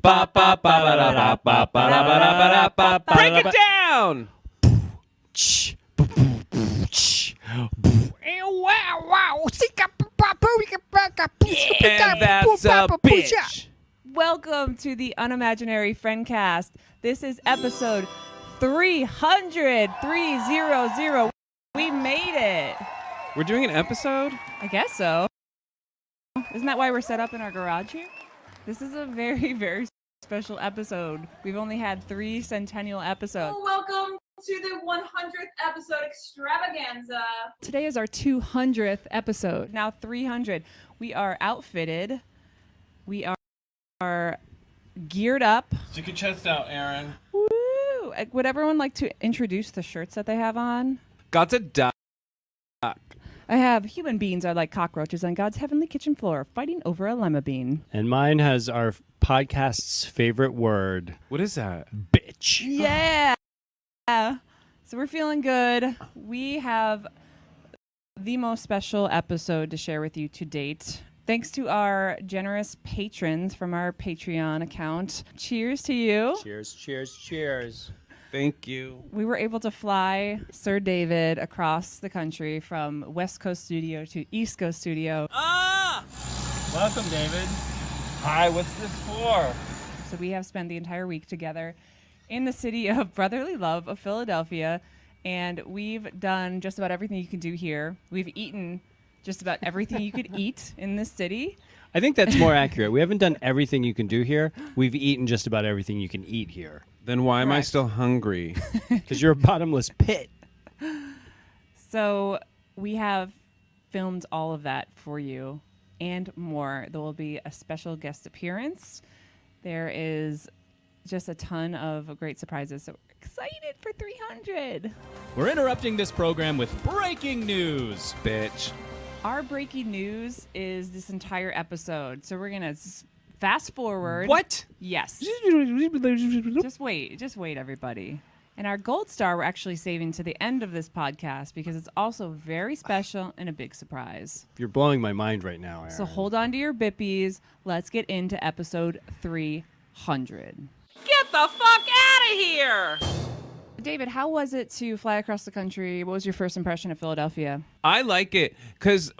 Break it down! And that's a bitch. Welcome to the Unimaginary Friendcast. This is episode 300. We made it. We're doing an episode? I guess so. Isn't that why we're set up in our garage here? This is a very, very special episode. We've only had 3 centennial episodes. Welcome to the 100th episode Extravaganza. Today is our 200th episode. Now 300. We are outfitted. We are geared up. Stick your chest out, Erin. Woo! Would everyone like to introduce the shirts that they have on? Got to duck. I have human beings are like cockroaches on God's heavenly kitchen floor fighting over a lima bean. And mine has our podcast's favorite word. What is that? Bitch. Yeah. So we're feeling good. We have the most special episode to share with you to date. Thanks to our generous patrons from our Patreon account. Cheers to you. Cheers, cheers, cheers. Thank you. We were able to fly Sir David across the country from West Coast studio to East Coast studio. Welcome, David. Hi, what's this for? So we have spent the entire week together in the city of brotherly love of Philadelphia, and we've done just about everything you can do here. We've eaten just about everything you could eat in this city. I think that's more accurate. We haven't done everything you can do here. We've eaten just about everything you can eat here. Then why am I Correct. still hungry? Because you're a bottomless pit. So we have filmed all of that for you and more. There will be a special guest appearance. There is just a ton of great surprises. So we're excited for 300. We're interrupting this program with breaking news. Bitch. Our breaking news is this entire episode. So we're going to fast forward. What? Yes. Just wait, everybody. And our gold star we're actually saving to the end of this podcast because it's also very special and a big surprise. You're blowing my mind right now, Erin. So hold on to your bippies. Let's get into episode 300. Get the fuck out of here! David, how was it to fly across the country? What was your first impression of Philadelphia? I like it because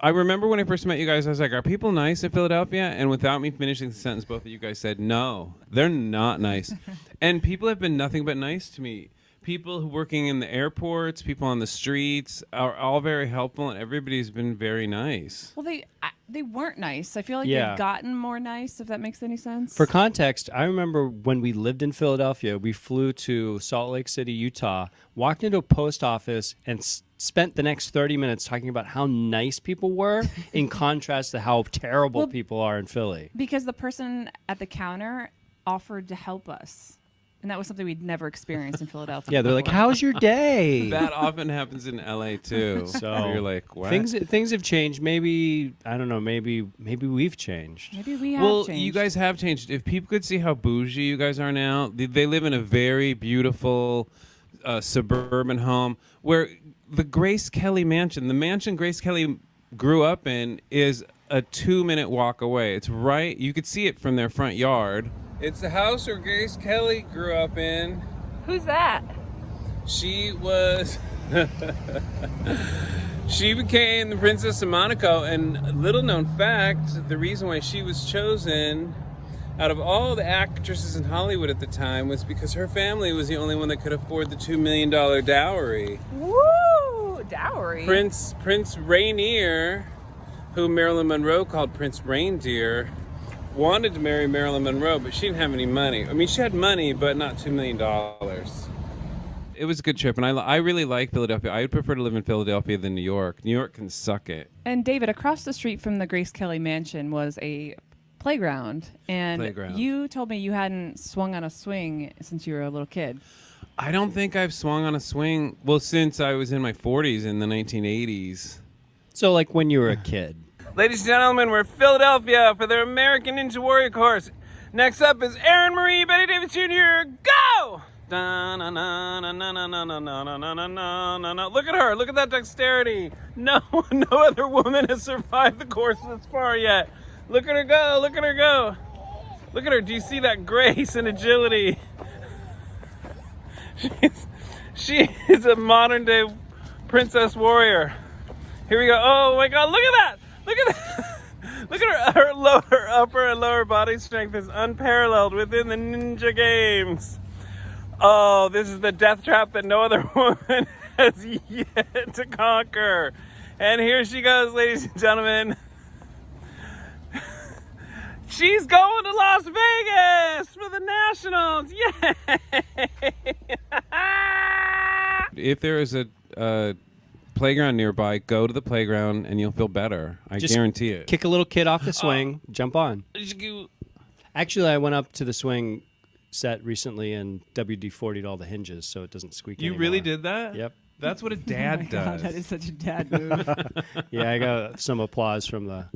I remember when I first met you guys, I was like, are people nice in Philadelphia? And without me finishing the sentence, both of you guys said, no, they're not nice. And people have been nothing but nice to me. People who working in the airports, people on the streets are all very helpful, and everybody's been very nice. Well, they weren't nice. I feel like Yeah. they've gotten more nice, if that makes any sense. For context, I remember when we lived in Philadelphia, we flew to Salt Lake City, Utah, walked into a post office, and spent the next 30 minutes talking about how nice people were in contrast to how terrible people are in Philly. Because the person at the counter offered to help us. And that was something we'd never experienced in Philadelphia. Yeah, they're like, before. "How's your day?" That often happens in LA too. So where you're like, what? things have changed. Maybe I don't know. Maybe we've changed. Maybe we have Well, changed. you guys have changed. If people could see how bougie you guys are now, they live in a very beautiful suburban home where the Grace Kelly mansion, the mansion Grace Kelly grew up in, is a 2-minute walk away. It's right. You could see it from their front yard. It's the house where Grace Kelly grew up in. Who's that? She was... She became the Princess of Monaco, and little known fact, the reason why she was chosen out of all the actresses in Hollywood at the time was because her family was the only one that could afford the $2 million dowry. Woo! Dowry. Prince Rainier, who Marilyn Monroe called Prince Reindeer, wanted to marry Marilyn Monroe, but she didn't have any money. I mean, she had money, but not $2 million. It was a good trip, and I really like Philadelphia. I would prefer to live in Philadelphia than New York. New York can suck it. And David, across the street from the Grace Kelly mansion was a playground. And Playground. you told me you hadn't swung on a swing since you were a little kid. I don't think I've swung on a swing, well, since I was in my 40s in the 1980s. So like when you were a kid. Ladies and gentlemen, we're in Philadelphia for their American Ninja Warrior course. Next up is Erin Marie Betty Davis Jr. Go! Look at her. Look at that dexterity. No other woman has survived the course this far yet. Look at her go. Look at her go. Look at her. Do you see that grace and agility? She is a modern day princess warrior. Here we go. Oh my God, look at that. Look at that. Look at her upper and lower body strength is unparalleled within the Ninja Games. Oh, this is the death trap that no other woman has yet to conquer. And here she goes, ladies and gentlemen. She's going to Las Vegas for the Nationals. Yay! If there is a playground nearby, go to the playground and you'll feel better. I Just guarantee it. Kick a little kid off the swing, jump on. Actually, I went up to the swing set recently and WD-40'd all the hinges so it doesn't squeak You anymore. really did that? Yep. That's what a dad Oh my God, does. that is such a dad move. Yeah, I got some applause from the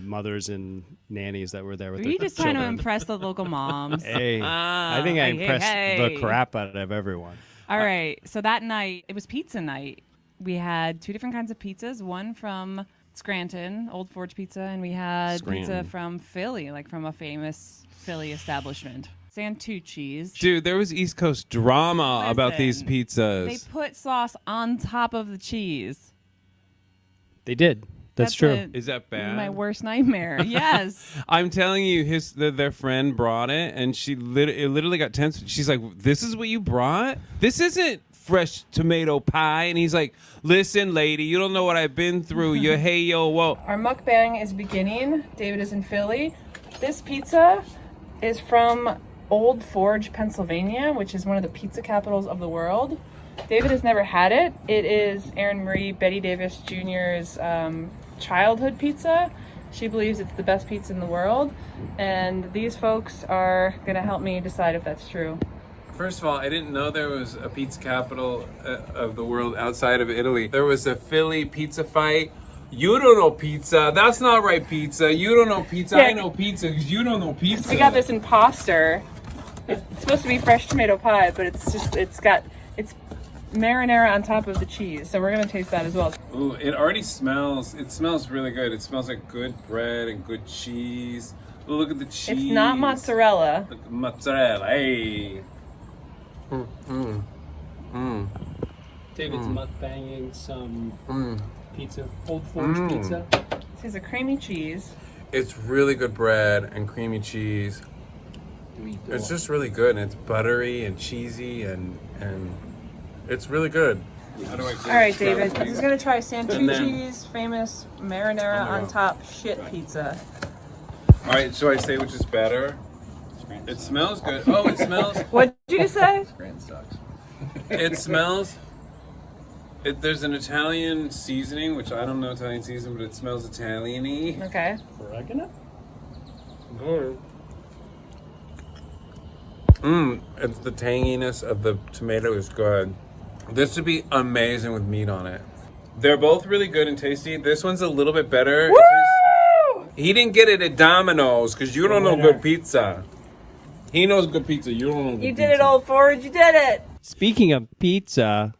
mothers and nannies that were there with Were their you just trying to children. impress the local moms? Hey, I think I Hey, impressed hey. the crap out of everyone. All right. So that night, it was pizza night. We had 2 different kinds of pizzas. One from Scranton, Old Forge Pizza, and we had pizza Scranton. from Philly, like from a famous Philly establishment. Santucci's. Dude, there was East Coast drama about these Listen, pizzas. They put sauce on top of the cheese. They did. That's true. Is that bad? My worst nightmare. Yes. I'm telling you, their friend brought it, and it literally got tense. She's like, "This is what you brought? This isn't fresh tomato pie." And he's like, "Listen, lady, you don't know what I've been through. You hey yo whoa." Our mukbang is beginning. David is in Philly. This pizza is from Old Forge, Pennsylvania, which is one of the pizza capitals of the world. David has never had it. It is Erin Marie Betty Davis Jr.'s childhood pizza. She believes it's the best pizza in the world, and these folks are gonna help me decide if that's true. First of all, I didn't know there was a pizza capital of the world outside of Italy. There was a Philly pizza fight. You don't know pizza. That's not right pizza. You don't know pizza. Yeah. I know pizza because you don't know pizza. We got this imposter. It's supposed to be fresh tomato pie, but it's marinara on top of the cheese. So we're gonna taste that as well. Ooh, it already smells. It smells really good. It smells like good bread and good cheese. Ooh, look at the cheese. It's not mozzarella. Look at mozzarella. Hey. David's mukbanging some pizza, Old Forge pizza. This is a creamy cheese. It's really good bread and creamy cheese. It's just really good, and it's buttery and cheesy, and it's really good. How do I All right, David. This is gonna try And then- Santucci's famous marinara Oh my on God. top shit pizza. All right, so I say which is better. It smells good. Oh, it smells. What'd you just say? It smells. There's an Italian seasoning, which I don't know Italian seasoning, but it smells Italian-y. Okay. Oregano? Good. It's the tanginess of the tomato is good. This would be amazing with meat on it. They're both really good and tasty. This one's a little bit better. Woo! He didn't get it at Domino's because you don't know winner. good pizza. He knows good pizza. You don't know good You pizza. did it, Old Forge. You did it. Speaking of pizza,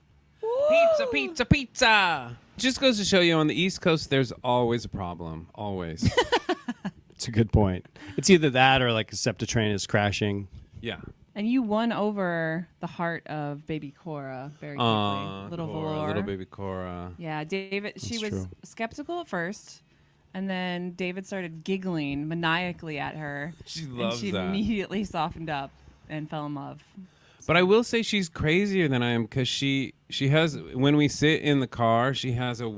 Pizza, pizza, pizza. Just goes to show you on the East Coast, there's always a problem. Always. it's a good point. It's either that or like a SEPTA train is crashing. Yeah. And you won over the heart of baby Cora very quickly. Little Cora, Valor. little baby Cora. Yeah, David, she That's was true. skeptical at first, and then David started giggling maniacally at her. She and loves she that. immediately softened up and fell in love. But I will say she's crazier than I am because she has, when we sit in the car, she has a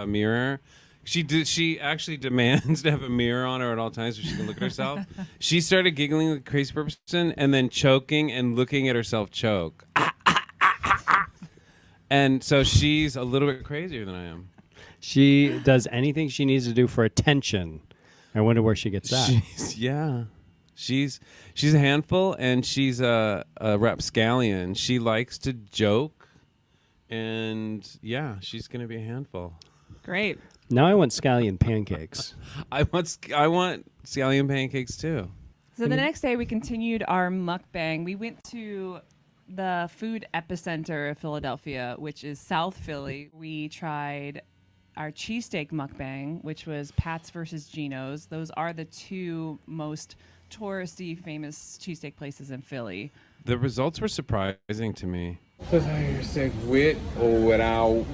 mirror. She actually demands to have a mirror on her at all times so she can look at herself. She started giggling like a crazy person and then choking and looking at herself choke. And so she's a little bit crazier than I am. She does anything she needs to do for attention. I wonder where she gets that. She's a handful, and she's a rapscallion. She likes to joke, and yeah, she's gonna be a handful. Great. Now I want scallion pancakes. I want scallion pancakes too. So the next day, we continued our mukbang. We went to the food epicenter of Philadelphia, which is South Philly. We tried our cheesesteak mukbang, which was Pat's versus Geno's. Those are the two most touristy, famous cheesesteak places in Philly. The results were surprising to me. So your steak with or without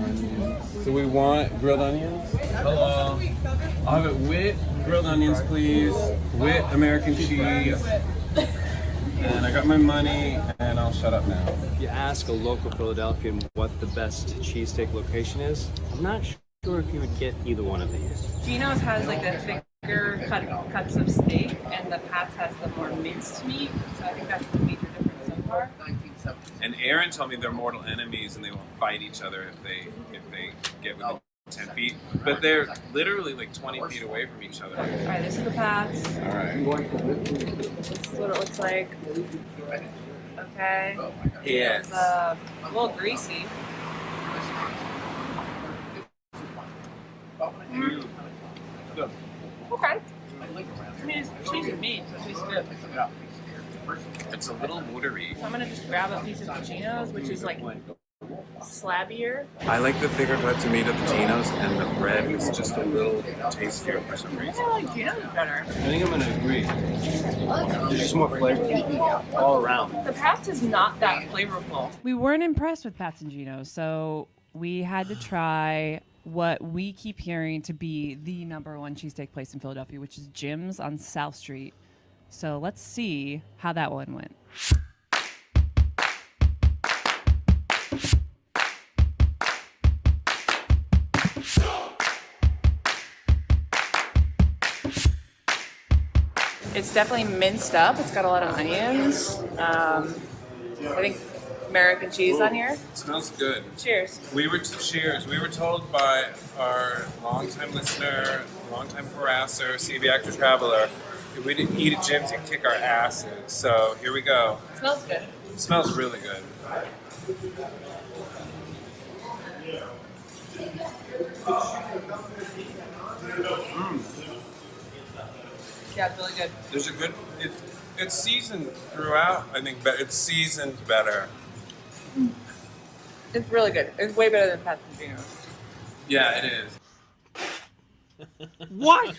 onions? So we want grilled onions? Hello. I'll have it with grilled onions, please. With American cheese. And I got my money, and I'll shut up now. If you ask a local Philadelphian what the best cheesesteak location is, I'm not sure if you would get either one of these. Geno's has like the thicker cuts of steak, and the Pat's has the more minced meat. So I think that's the major difference so far. And Erin told me they're mortal enemies, and they will fight each other if they get within 10 feet. But they're literally like 20 feet away from each other. All right, this is the Pat's. All right. This is what it looks like. Okay. Yes. It's a little greasy. Good. Okay. I mean, it's cheesy meat, so it tastes good. It's a little watery. So I'm gonna just grab a piece of Geno's, which is like slabbier. I like the thicker cuts of meat of the Geno's, and the bread is just a little tastier for some reason. I like Geno's better. I think I'm going to agree. There's just more flavor all around. The Pat's is not that flavorful. We weren't impressed with Pat's and Geno's, so we had to try what we keep hearing to be the #1 cheesesteak place in Philadelphia, which is Jim's on South Street. So let's see how that one went. It's definitely minced up. It's got a lot of onions. I think American cheese on here. It smells good. Cheers. We were told by our longtime listener, longtime harasser, CV actor traveler, if we didn't eat at Jim's, he'd kick our asses. So here we go. It smells good. It smells really good. Yeah, it's really good. There's a good. It's seasoned throughout. I think, but it's seasoned better. It's really good. It's way better than Pat's and Geno's. Yeah, it is. What?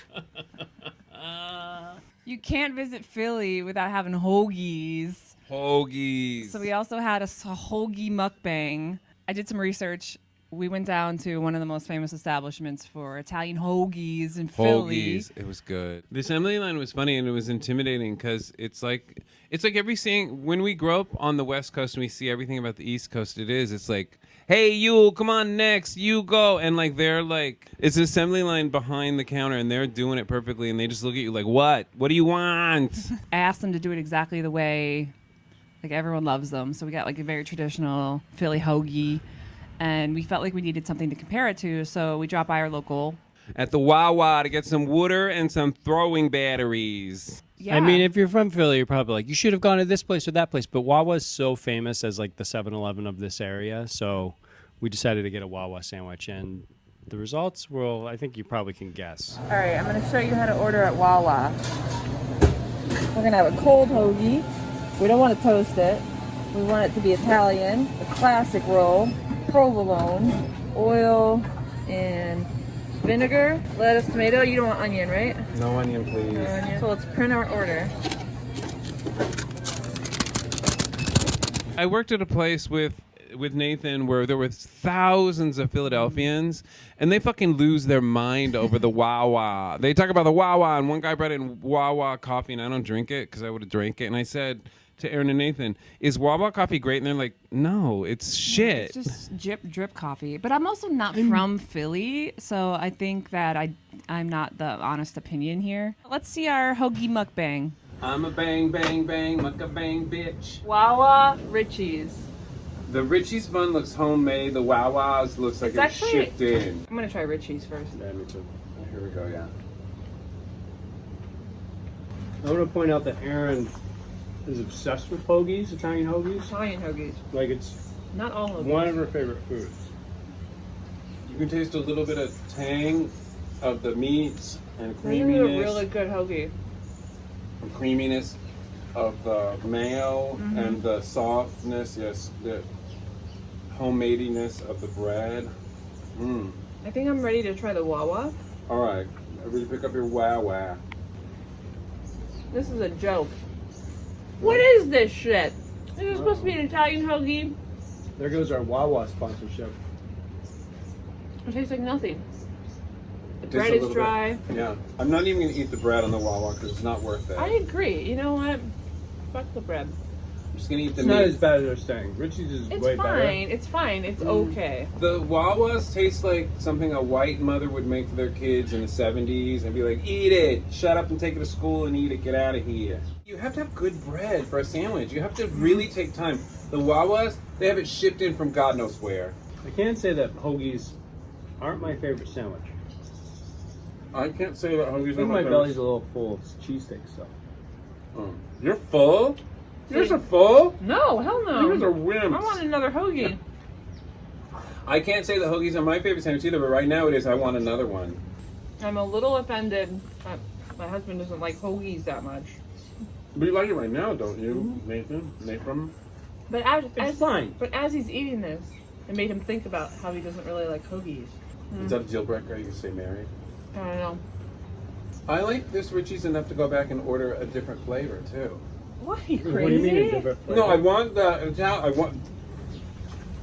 You can't visit Philly without having hoagies. Hoagies. So we also had a hoagie mukbang. I did some research. We went down to one of the most famous establishments for Italian hoagies in Philly. Hoagies. It was good. The assembly line was funny and it was intimidating because it's like everything. When we grow up on the West Coast and we see everything about the East Coast, it's like, hey, you, come on next, you go. And like they're like, it's an assembly line behind the counter and they're doing it perfectly and they just look at you like, what? What do you want? I asked them to do it exactly the way like everyone loves them. So we got like a very traditional Philly hoagie. And we felt like we needed something to compare it to, so we dropped by our local. At the Wawa to get some water and some throwing batteries. Yeah. I mean, if you're from Philly, you're probably like, you should have gone to this place or that place. But Wawa's so famous as like the 7-Eleven of this area. So we decided to get a Wawa sandwich. And the results, well, I think you probably can guess. All right, I'm going to show you how to order at Wawa. We're going to have a cold hoagie. We don't want to toast it. We want it to be Italian, a classic roll, provolone, oil, and vinegar, lettuce, tomato. You don't want onion, right? No onion, please. No onion. So let's print our order. I worked at a place with Nathan where there were thousands of Philadelphians and they fucking lose their mind over the Wawa. They talk about the Wawa and one guy brought in Wawa coffee and I don't drink it because I would have drank it. And I said to Erin and Nathan, is Wawa coffee great? And they're like, no, it's shit. It's just drip coffee. But I'm also not from Philly, so I think that I'm not the honest opinion here. Let's see our hoagie mukbang. I'm a bang, bang, bang, mucka bang, bitch. Wawa Ricci's. The Ricci's bun looks homemade. The Wawa's looks like it's shipped in. I'm gonna try Ricci's first. Yeah, me too. Here we go, yeah. I want to point out that Erin is obsessed with hoagies, Italian hoagies. Italian hoagies. Like it's Not all hoagies. one of her favorite foods. You can taste a little bit of tang of the meats and This is a creaminess. really good hoagie. The creaminess of the mayo and the softness, yes, the homemadiness of the bread. I think I'm ready to try the Wawa. All right, everybody pick up your Wawa. This is a joke. What is this shit? Is this supposed to be an Italian hoagie? There goes our Wawa sponsorship. It tastes like nothing. The Tastes bread a is little dry. bit. Yeah, I'm not even gonna eat the bread on the Wawa because it's not worth it. I agree. You know what? Fuck the bread. I'm just gonna eat the It's meat. not as bad as they're saying. Ricci's is It's way better. fine. It's fine. It's okay. The Wawas taste like something a white mother would make for their kids in the 70s and be like, eat it, shut up and take it to school and eat it, get out of here. You have to have good bread for a sandwich. You have to really take time. The Wawas, they have it shipped in from God knows where. I can say that hoagies aren't my favorite sandwich. I can't say that I Hoagies think my belly's a little full of cheesesteak stuff. You're full? Yours are full? No, hell no. Yours are wimps. I want another hoagie. I can't say that Hoagies are my favorite sandwich either, but right now it is. I want another one. I'm a little offended. My husband doesn't like hoagies that much. But you like it right now, don't you, Nathan? Nathan? But It's fine. But as he's eating this, it made him think about how he doesn't really like hoagies. Is that a deal breaker? You can say married. I don't know. I like this Ricci's enough to go back and order a different flavor too. What? Are you crazy? What do you mean a different flavor? No, I want the Italian. I want.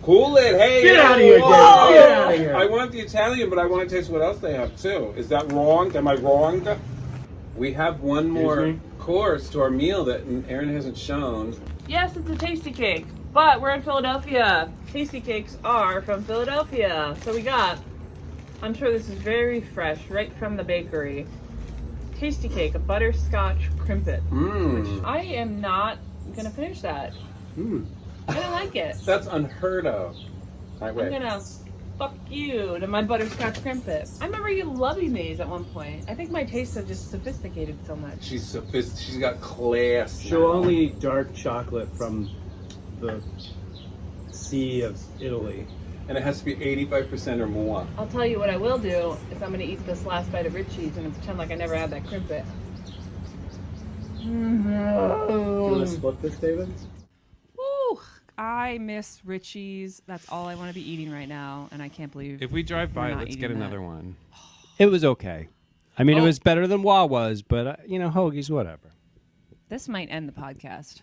Cool it, hey! Get out of here, Dave. whoa! Get out of here. I want the Italian, but I want to taste what else they have too. Is that wrong? Am I wrong? We have one more me? course to our meal that Erin hasn't shown. Yes, it's a tasty cake, but we're in Philadelphia. Tasty cakes are from Philadelphia. So we got, I'm sure this is very fresh, right from the bakery. Tasty cake, a butterscotch crimpet. Mmm. I am not gonna finish that. I don't like it. That's unheard of. All right, I'm wait. gonna fuck you to my butterscotch crimpet. I remember you loving these at one point. I think my tastes have just sophisticated so much. She's sophisticated. She's got class. She'll now. only eat dark chocolate from the Sea of Italy. And it has to be 85% or more. I'll tell you what I will do is I'm gonna eat this last bite of Ricci's and pretend like I never had that crimpet. Do you want to split this, David? Woo! I miss Ricci's. That's all I want to be eating right now, and I can't believe. If we drive by, We're not let's eating get that. another one. It was okay. I mean, Oh. it was better than Wawa's, but, hoagies, whatever. This might end the podcast.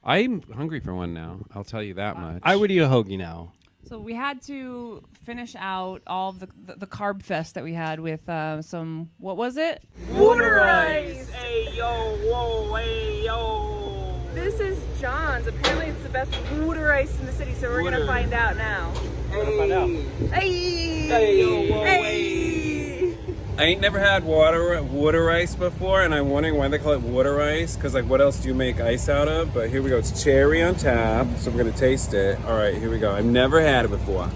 I'm hungry for one now. I'll tell you that much. I would eat a hoagie now. So we had to finish out all of the carb fest that we had with some, what was it? Water ice! Hey yo, whoa, hey yo! This is John's. Apparently it's the best water ice in the city, so we're gonna find out now. We're gonna find out. Hey! Hey. Hey! I ain't never had water ice before, and I'm wondering why they call it water ice. Cause like, what else do you make ice out of? But here we go. It's cherry on top, so we're gonna taste it. All right, here we go. I've never had it before.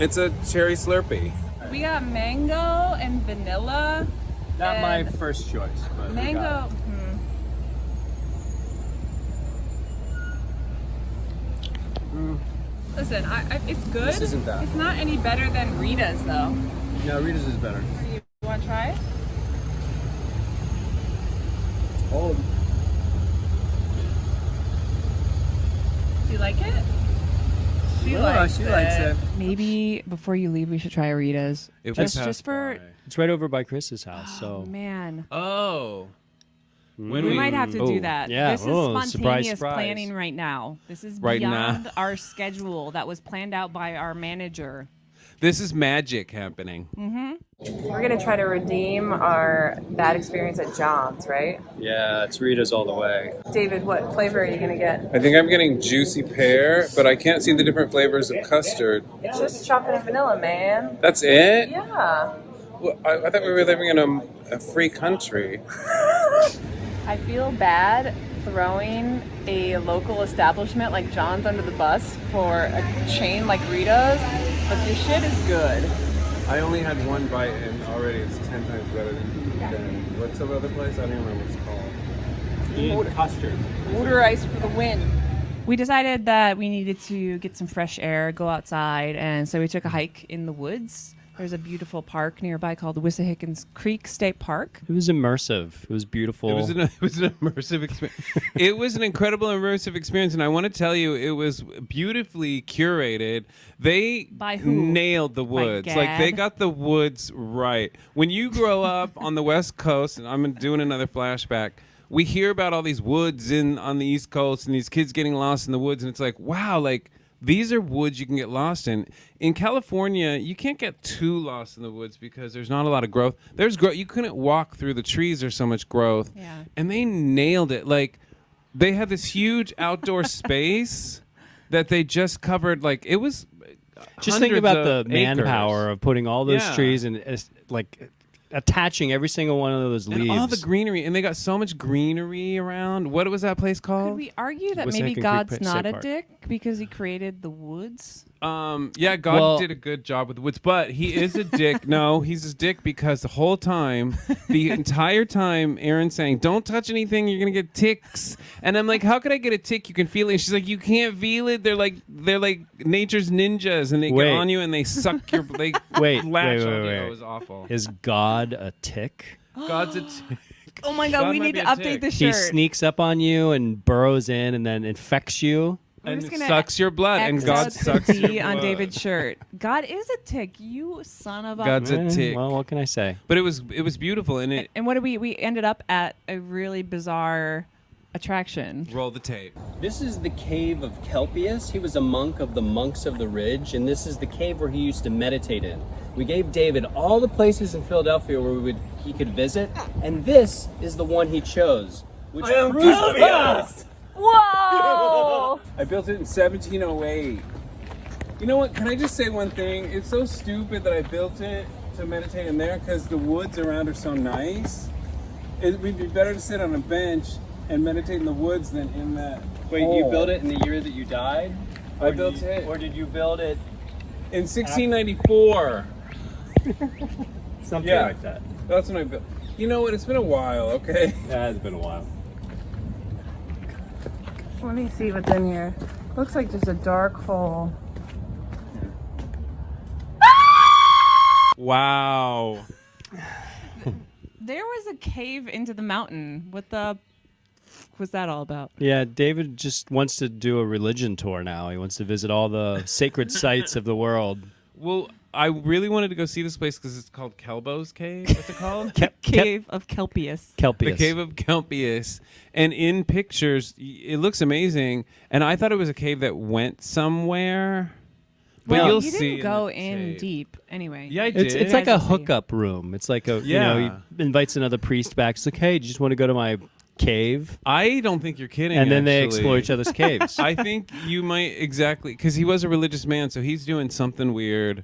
It's a cherry Slurpee. We got mango and vanilla. Not my and first choice, but we got mango. it. Listen, it's good. This isn't that. It's not any better than Rita's though. No, Rita's is better. You want to try? Oh, Do you like it? She likes it. Maybe before you leave, we should try Rita's. If we Just pass for. It's right over by Chris's house, so. Man, Oh. When we might have to do Oh. that. Yeah. This is Oh, spontaneous surprise, surprise. planning right now. This is Right beyond now. our schedule that was planned out by our manager. This is magic happening. We're gonna try to redeem our bad experience at John's, right? Yeah, it's Rita's all the way. David, what flavor are you gonna get? I think I'm getting juicy pear, but I can't see the different flavors of custard. It's just chocolate and vanilla, man. That's it? Yeah. Well, I thought we were living in a free country. I feel bad throwing a local establishment like John's under the bus for a chain like Rita's, but this shit is good. I only had one bite and already it's 10 times better than what's the other place? I don't even remember what it's called. Eat custard. Water ice for the win. We decided that we needed to get some fresh air, go outside, and so we took a hike in the woods. There's a beautiful park nearby called Wissahickon Creek State Park. It was immersive. It was beautiful. It was an immersive experience. It was an incredible immersive experience, and I want to tell you, it was beautifully curated. They By who? nailed the woods. Like, they Gad? got the woods right. When you grow up on the West Coast, and I'm doing another flashback, we hear about all these woods on the East Coast and these kids getting lost in the woods, and it's like, wow, like, these are woods you can get lost in. In California, you can't get too lost in the woods because there's not a lot of growth. There's growth. You couldn't walk through the trees. There's so much growth. Yeah. And they nailed it. Like, they had this huge outdoor space that they just covered. Like, it was Just think about the acres. manpower of putting all those Yeah. trees and like attaching every single one of those leaves. And all the greenery. And they got so much greenery around. What was that place Could called? we argue that Wissahickon maybe Creek God's State not a Park. dick because he created the woods? Yeah, God Well- did a good job with the woods, but he is a dick. No, he's a dick because the whole time, the entire time, Erin's saying, "Don't touch anything, you're gonna get ticks." And I'm like, "How could I get a tick? You can feel it." And she's like, "You can't feel it. They're like nature's ninjas, and they Wait. get on you and they suck your they Wait, latch wait, on wait, you." wait. It was awful. Is God a tick? God's a tick. Oh my God, God we might need be to a update tick. the He shirt. sneaks up on you and burrows in and then infects you. We're And just it gonna sucks your blood, and X God out the sucks your D on blood. David's shirt. God is a tick, you son of a. God's a tick. Well, what can I say? But it was beautiful, and it And what did we ended up at a really bizarre attraction. roll the tape. This is the cave of Kelpius. He was a monk of the Monks of the Ridge, and this is the cave where he used to meditate in. We gave David all the places in Philadelphia where he could visit, and this is the one he chose. Which proves Whoa! I built it in 1708. You know what? Can I just say one thing? It's so stupid that I built it to meditate in there because the woods around are so nice. It would be better to sit on a bench and meditate in the woods than in that. Wait, hole. you built it in the year that you died? I Or built did you- it. Or did you build it In 1694. something Yeah. like that? That's when I built. You know what? It's been a while, okay? That has been a while. Let me see what's in here. Looks like just a dark hole. Wow. There was a cave into the mountain. What the was that all about? Yeah, David just wants to do a religion tour now. He wants to visit all the sacred sites of the world. Well, I really wanted to go see this place because it's called Kelbo's Cave. What's it called? Cave of Kelpius. The Kelpius. Cave of Kelpius. And in pictures, it looks amazing. And I thought it was a cave that went somewhere. But Well, you'll you see. didn't go the in tape. deep anyway. Yeah, I did. It's like a Guys will see. hookup room. It's like a Yeah. he invites another priest back. It's like, hey, do you just want to go to my cave? I don't think you're kidding. And then they actually. explore each other's caves. I think you might exactly because he was a religious man, so he's doing something weird.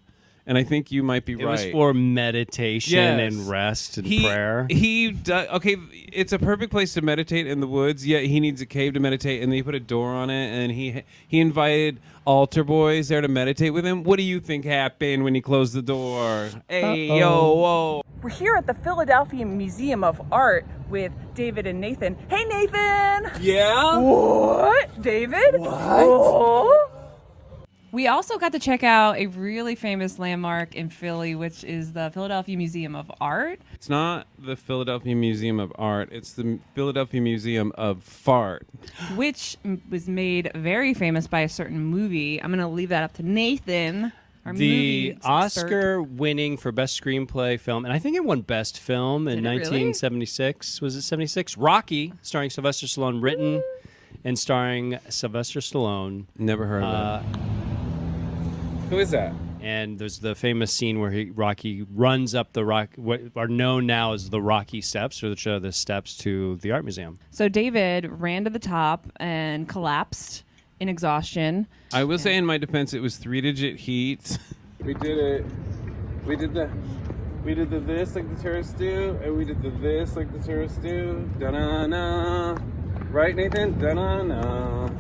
And I think you might be It right. was for meditation Yes. and rest and prayer. Okay, it's a perfect place to meditate in the woods. Yet he needs a cave to meditate, and then he put a door on it, and he invited altar boys there to meditate with him. What do you think happened when he closed the door? Hey, yo, whoa! We're here at the Philadelphia Museum of Art with David and Nathan. Hey, Nathan! Yeah. What? David? What? Oh. We also got to check out a really famous landmark in Philly, which is the Philadelphia Museum of Art. It's not the Philadelphia Museum of Art. It's the Philadelphia Museum of Fart. Which was made very famous by a certain movie. I'm going to leave that up to Nathan. Our The movie expert. Oscar winning for best screenplay film, and I think it won best film in Did it really? 1976. Was it 76? Rocky, starring Sylvester Stallone, written and starring Sylvester Stallone. Never heard of it. Who is that? And there's the famous scene where Rocky runs up what are known now as the Rocky Steps, which are the steps to the art museum. So David ran to the top and collapsed in exhaustion. I will say in my defense, it was 3-digit heat. We did it. We did the this like the tourists do, and we did the this like the tourists do. Da-na-na. Right, Nathan? Da-na-na.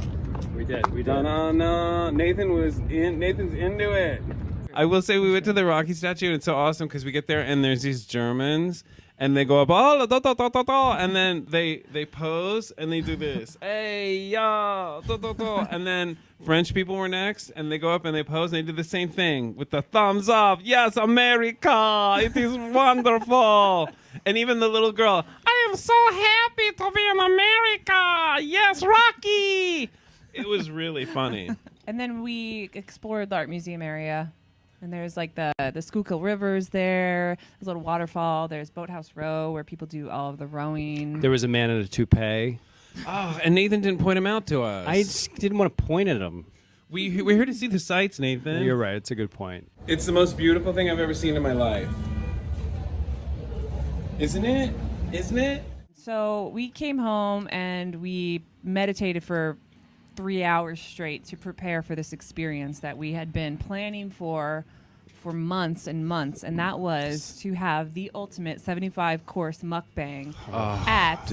We did. Da-na-na. Nathan's into it. I will say we went to the Rocky statue, and it's so awesome because we get there, and there's these Germans, and they go up, oh, da, da, da, da, da, and then they pose and they do this, hey, ya, da, da, da. And then French people were next, and they go up and they pose and they do the same thing with the thumbs up. Yes, America, it is wonderful. And even the little girl, I am so happy to be in America. Yes, Rocky. It was really funny. And then we explored the art museum area. And there's like the Schuylkill River's there. There's a little waterfall. There's Boathouse Row where people do all of the rowing. There was a man in a toupee. Oh, and Nathan didn't point him out to us. I just didn't want to point at him. We're here to see the sights, Nathan. You're right. It's a good point. It's the most beautiful thing I've ever seen in my life. Isn't it? Isn't it? So we came home and we meditated for 3 hours straight to prepare for this experience that we had been planning for months and months, and that was to have the ultimate 75-course mukbang at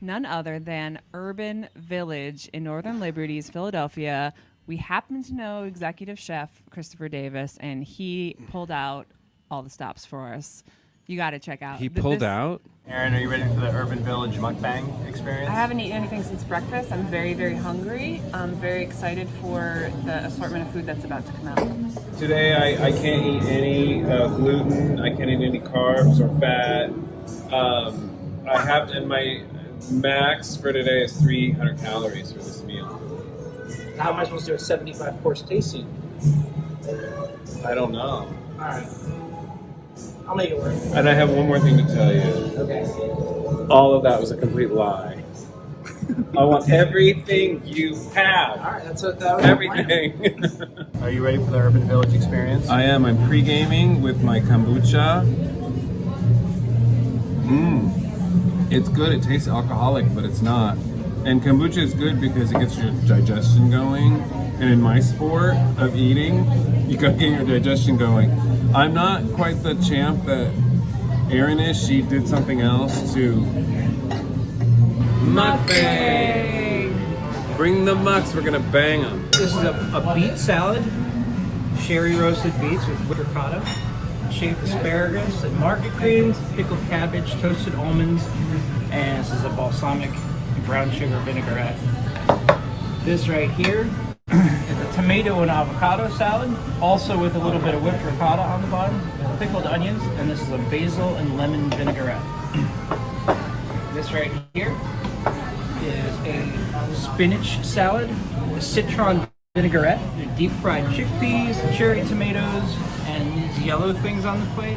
none other than Urban Village in Northern Liberties, Philadelphia. We happen to know executive chef Christopher Davis, and he pulled out all the stops for us. You got to check out. He pulled out? Erin, are you ready for the Urban Village mukbang experience? I haven't eaten anything since breakfast. I'm very, very hungry. I'm very excited for the assortment of food that's about to come out. Today I can't eat any gluten. I can't eat any carbs or fat. I have, and my max for today is 300 calories for this meal. How am I supposed to do a 75-course tasting? I don't know. All right. I'll make it work. And I have one more thing to tell you. Okay. All of that was a complete lie. I want everything you have. All right, that was Everything. Are you ready for the Urban Village experience? I am. I'm pre-gaming with my kombucha. It's good. It tastes alcoholic, but it's not. And kombucha is good because it gets your digestion going. And in my sport of eating, you gotta get your digestion going. I'm not quite the champ that Erin is. She did something else to mukbang. Bring the mucks. We're gonna bang them. This is a beet salad, sherry roasted beets with ricotta, shaved asparagus, and market greens, pickled cabbage, toasted almonds, and this is a balsamic brown sugar vinaigrette. This right here is a tomato and avocado salad, also with a little bit of whipped ricotta on the bottom, pickled onions, and this is a basil and lemon vinaigrette. This right here is a spinach salad with citron vinaigrette, deep fried chickpeas, cherry tomatoes, and these yellow things on the plate.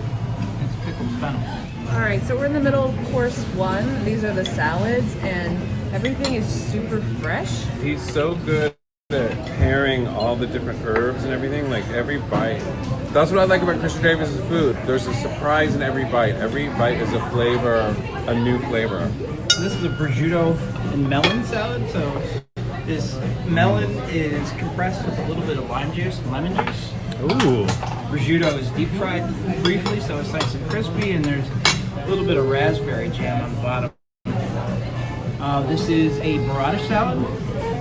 It's pickled fennel. All right, so we're in the middle of course one. These are the salads, and everything is super fresh. He's so good at pairing all the different herbs and everything, like every bite. That's what I like about Christian Davis's food. There's a surprise in every bite. Every bite is a flavor, a new flavor. This is a prosciutto and melon salad. So this melon is compressed with a little bit of lime juice and lemon juice. Ooh. Prosciutto is deep fried briefly, so it's nice and crispy, and there's a little bit of raspberry jam on the bottom. This is a burrata salad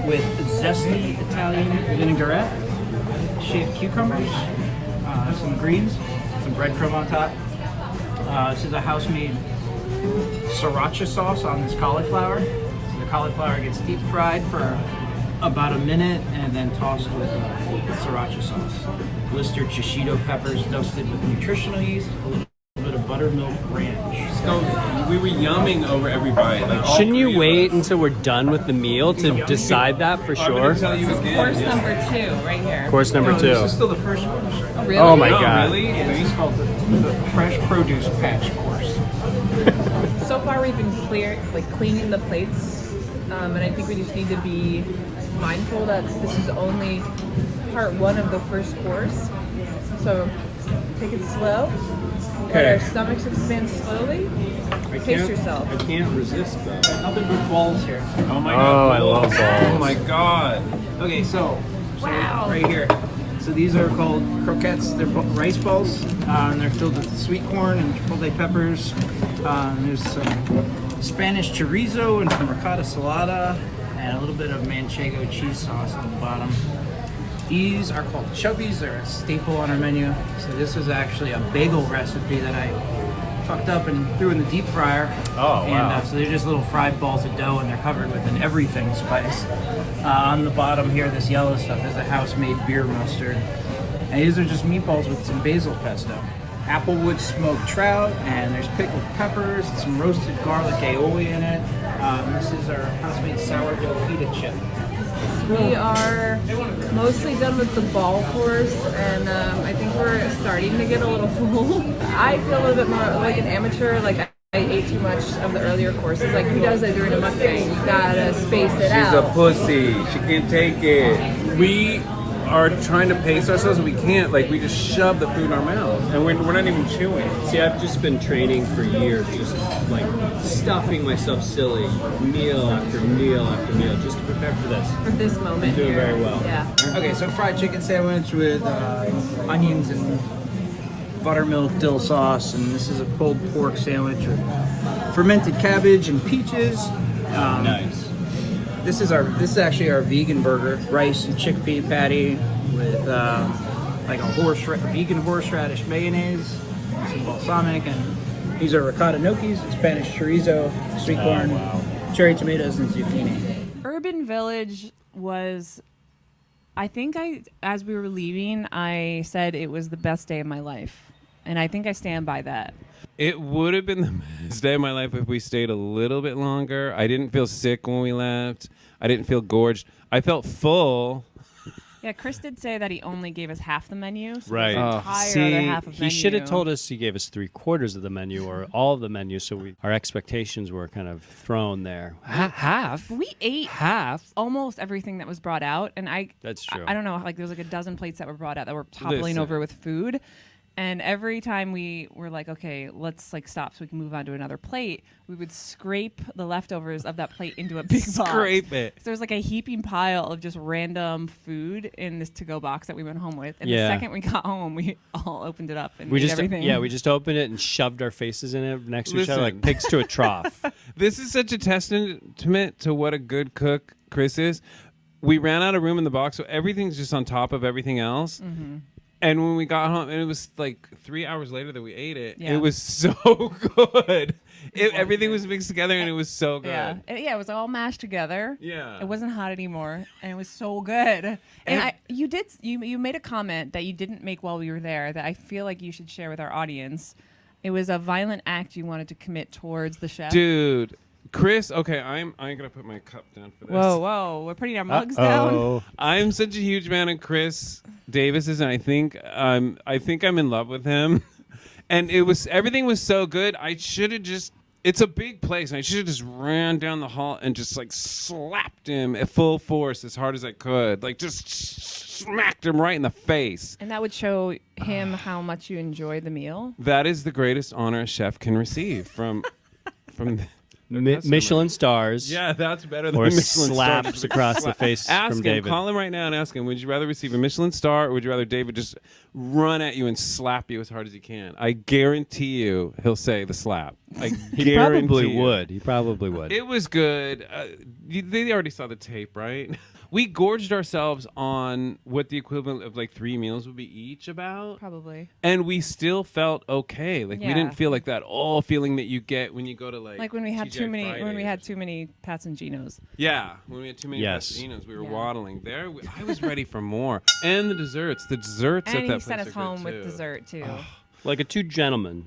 with zesty Italian vinaigrette, shaved cucumbers, some greens, some breadcrumb on top. This is a house-made sriracha sauce on this cauliflower. So the cauliflower gets deep fried for about a minute and then tossed with sriracha sauce. Blistered shishito peppers dusted with nutritional yeast, a little bit of buttermilk ranch. So we were yumming over every bite. Like Shouldn't you wait until we're done with the meal to decide that for sure? Tell you again. Course number 2, right here. Course number This 2. is still the first course. Oh, really? Oh my Oh, god. really? Yeah, this is called the fresh produce patch course. So far, we've been cleaning the plates, and I think we just need to be mindful that this is only part 1 of the first course. So take it slow. Let our stomachs expand slowly. Pace yourself. I can't resist that. Nothing but balls here. Oh my Oh, god. I love Oh balls. my god. Okay, so right here. So these are called croquettes. They're rice balls, and they're filled with sweet corn and chipotle peppers. And there's some Spanish chorizo and some ricotta salada, and a little bit of manchego cheese sauce on the bottom. These are called chubbies. They're a staple on our menu. So this is actually a bagel recipe that I fucked up and threw in the deep fryer. Oh, And wow. so they're just little fried balls of dough, and they're covered with an everything spice. On the bottom here, this yellow stuff is a house-made beer mustard. And these are just meatballs with some basil pesto. Applewood smoked trout, and there's pickled peppers, and some roasted garlic aioli in it. This is our house-made sourdough pita chip. We are mostly done with the ball course, and I think we're starting to get a little full. I feel a little bit more like an amateur, like I ate too much of the earlier courses. Like, who does that during a mukbang? You gotta space it out. She's a pussy. She can't take it. We are trying to pace ourselves and we can't. Like, we just shove the food in our mouths and we're not even chewing. See, I've just been training for years, just like stuffing myself silly, meal after meal after meal, just to prepare for this. For this moment Doing here. very well. Yeah. Okay, so fried chicken sandwich with onions and buttermilk dill sauce, and this is a pulled pork sandwich with fermented cabbage and peaches. Nice. This is actually our vegan burger, rice and chickpea patty with like a vegan horseradish mayonnaise, some balsamic, and these are ricotta gnocchis, Spanish chorizo, sweet corn, cherry tomatoes, and zucchini. Urban Village was, I think as we were leaving, I said it was the best day of my life. And I think I stand by that. It would have been the best day of my life if we stayed a little bit longer. I didn't feel sick when we left. I didn't feel gorged. I felt full. Yeah, Chris did say that he only gave us half the menu. So Right. the entire See, other half of he menu. should have told us he gave us 3/4 of the menu or all of the menu, so our expectations were kind of thrown there. Half? We ate Half? almost everything that was brought out, and That's true. I don't know, like there was like a dozen plates that were brought out that were toppling Listen. over with food. And every time we were like, okay, let's like stop so we can move on to another plate, we would scrape the leftovers of that plate into a big box. Scrape it. So there's like a heaping pile of just random food in this to-go box that we went home with. And the Yeah. second we got home, we all opened it up and We ate just everything. we just opened it and shoved our faces in it next to each other Listen. like pigs to a trough. This is such a testament to what a good cook Chris is. We ran out of room in the box, so everything's just on top of everything else. Mm-hmm. And when we got home, and it was like 3 hours later that we ate it, Yeah. it was so good. Everything was mixed together, and it was so good. Yeah. It was all mashed together. Yeah. It wasn't hot anymore, and it was so good. And you made a comment that you didn't make while we were there that I feel like you should share with our audience. It was a violent act you wanted to commit towards the chef. Dude, Chris, okay, I'm gonna put my cup down for this. Whoa, we're putting our mugs down. Oh, I'm such a huge fan of Chris Davis's, and I think I'm in love with him. And everything was so good. I should have just. It's a big place, and I should have just ran down the hall and just like slapped him at full force as hard as I could, like just smacked him right in the face. And that would show him how much you enjoyed the meal. That is the greatest honor a chef can receive from. Michelin stars. Yeah, that's better than Or a Michelin slaps star. across the face Ask from him, David. call him right now and ask him, would you rather receive a Michelin star or would you rather David just run at you and slap you as hard as he can? I guarantee you he'll say the slap. I He guarantee probably you. would. He probably would. It was good. They already saw the tape, right? We gorged ourselves on what the equivalent of like 3 meals would be each about. Probably. And we still felt okay. Like we Yeah. didn't feel like that feeling that you get when you go to like Like when we had TGI Fridays. too many Pats and Genos. Yeah, when we had too many Yes. Pasadenos, we were Yeah. waddling there. I was ready for more, and the desserts at And that he place sent us are good, home with too. dessert too. Like a 2 gentlemen.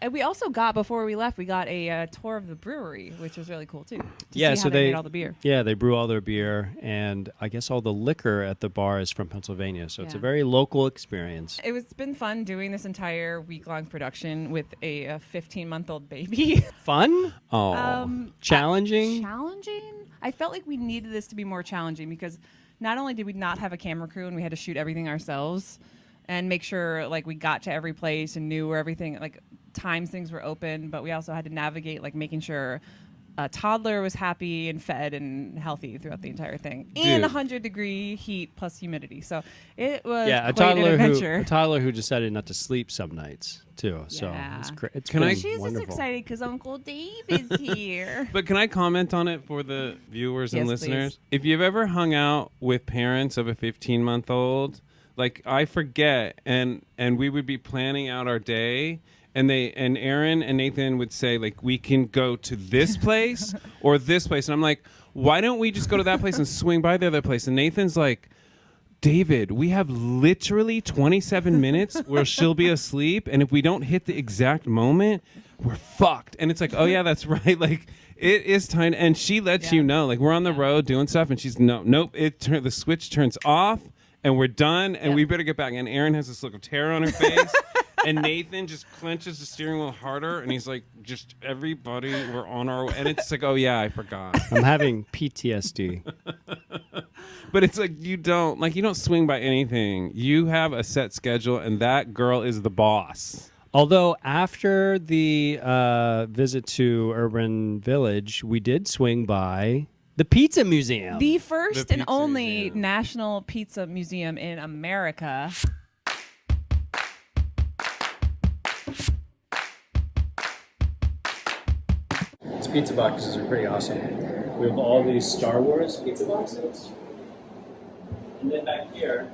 And we also got, before we left, we got a tour of the brewery, which was really cool too. To Yeah, see so how they made all the beer. Yeah, they brew all their beer, and I guess all the liquor at the bar is from Pennsylvania, so it's a Yeah. very local experience. It's been fun doing this entire week-long production with a 15-month-old baby. Fun? Oh, Challenging? Challenging? I felt like we needed this to be more challenging because not only did we not have a camera crew and we had to shoot everything ourselves and make sure like we got to every place and knew where everything, like times things were open, but we also had to navigate like making sure a toddler was happy and fed and healthy throughout the entire thing in Dude. 100-degree heat plus humidity. So it was Yeah, quite an adventure. a toddler who decided not to sleep some nights too. So Yeah. it's Can been I- She's wonderful. just excited because Uncle Dave is here. but can I comment on it for the viewers and Yes, listeners? please. If you've ever hung out with parents of a 15-month-old, like I forget, and we would be planning out our day, and Erin and Nathan would say, like, we can go to this place or this place. And I'm like, why don't we just go to that place and swing by the other place? And Nathan's like, David, we have literally 27 minutes where she'll be asleep, and if we don't hit the exact moment, we're fucked. And it's like, oh yeah, that's right. Like, it is time. And she lets you know, like, we're on the road doing stuff, and she's nope. The switch turns off, and we're done, and we better get back. And Erin has this look of terror on her face. And Nathan just clenches the steering wheel harder, and he's like, just everybody, we're on our way. And it's like, oh, yeah, I forgot. I'm having PTSD. But it's like, you don't swing by anything. You have a set schedule, and that girl is the boss. Although after the visit to Urban Village, we did swing by the Pizza Museum. The first and Pizza only Museum. national pizza museum in America. These pizza boxes are pretty awesome. We have all these Star Wars pizza boxes. And then back here,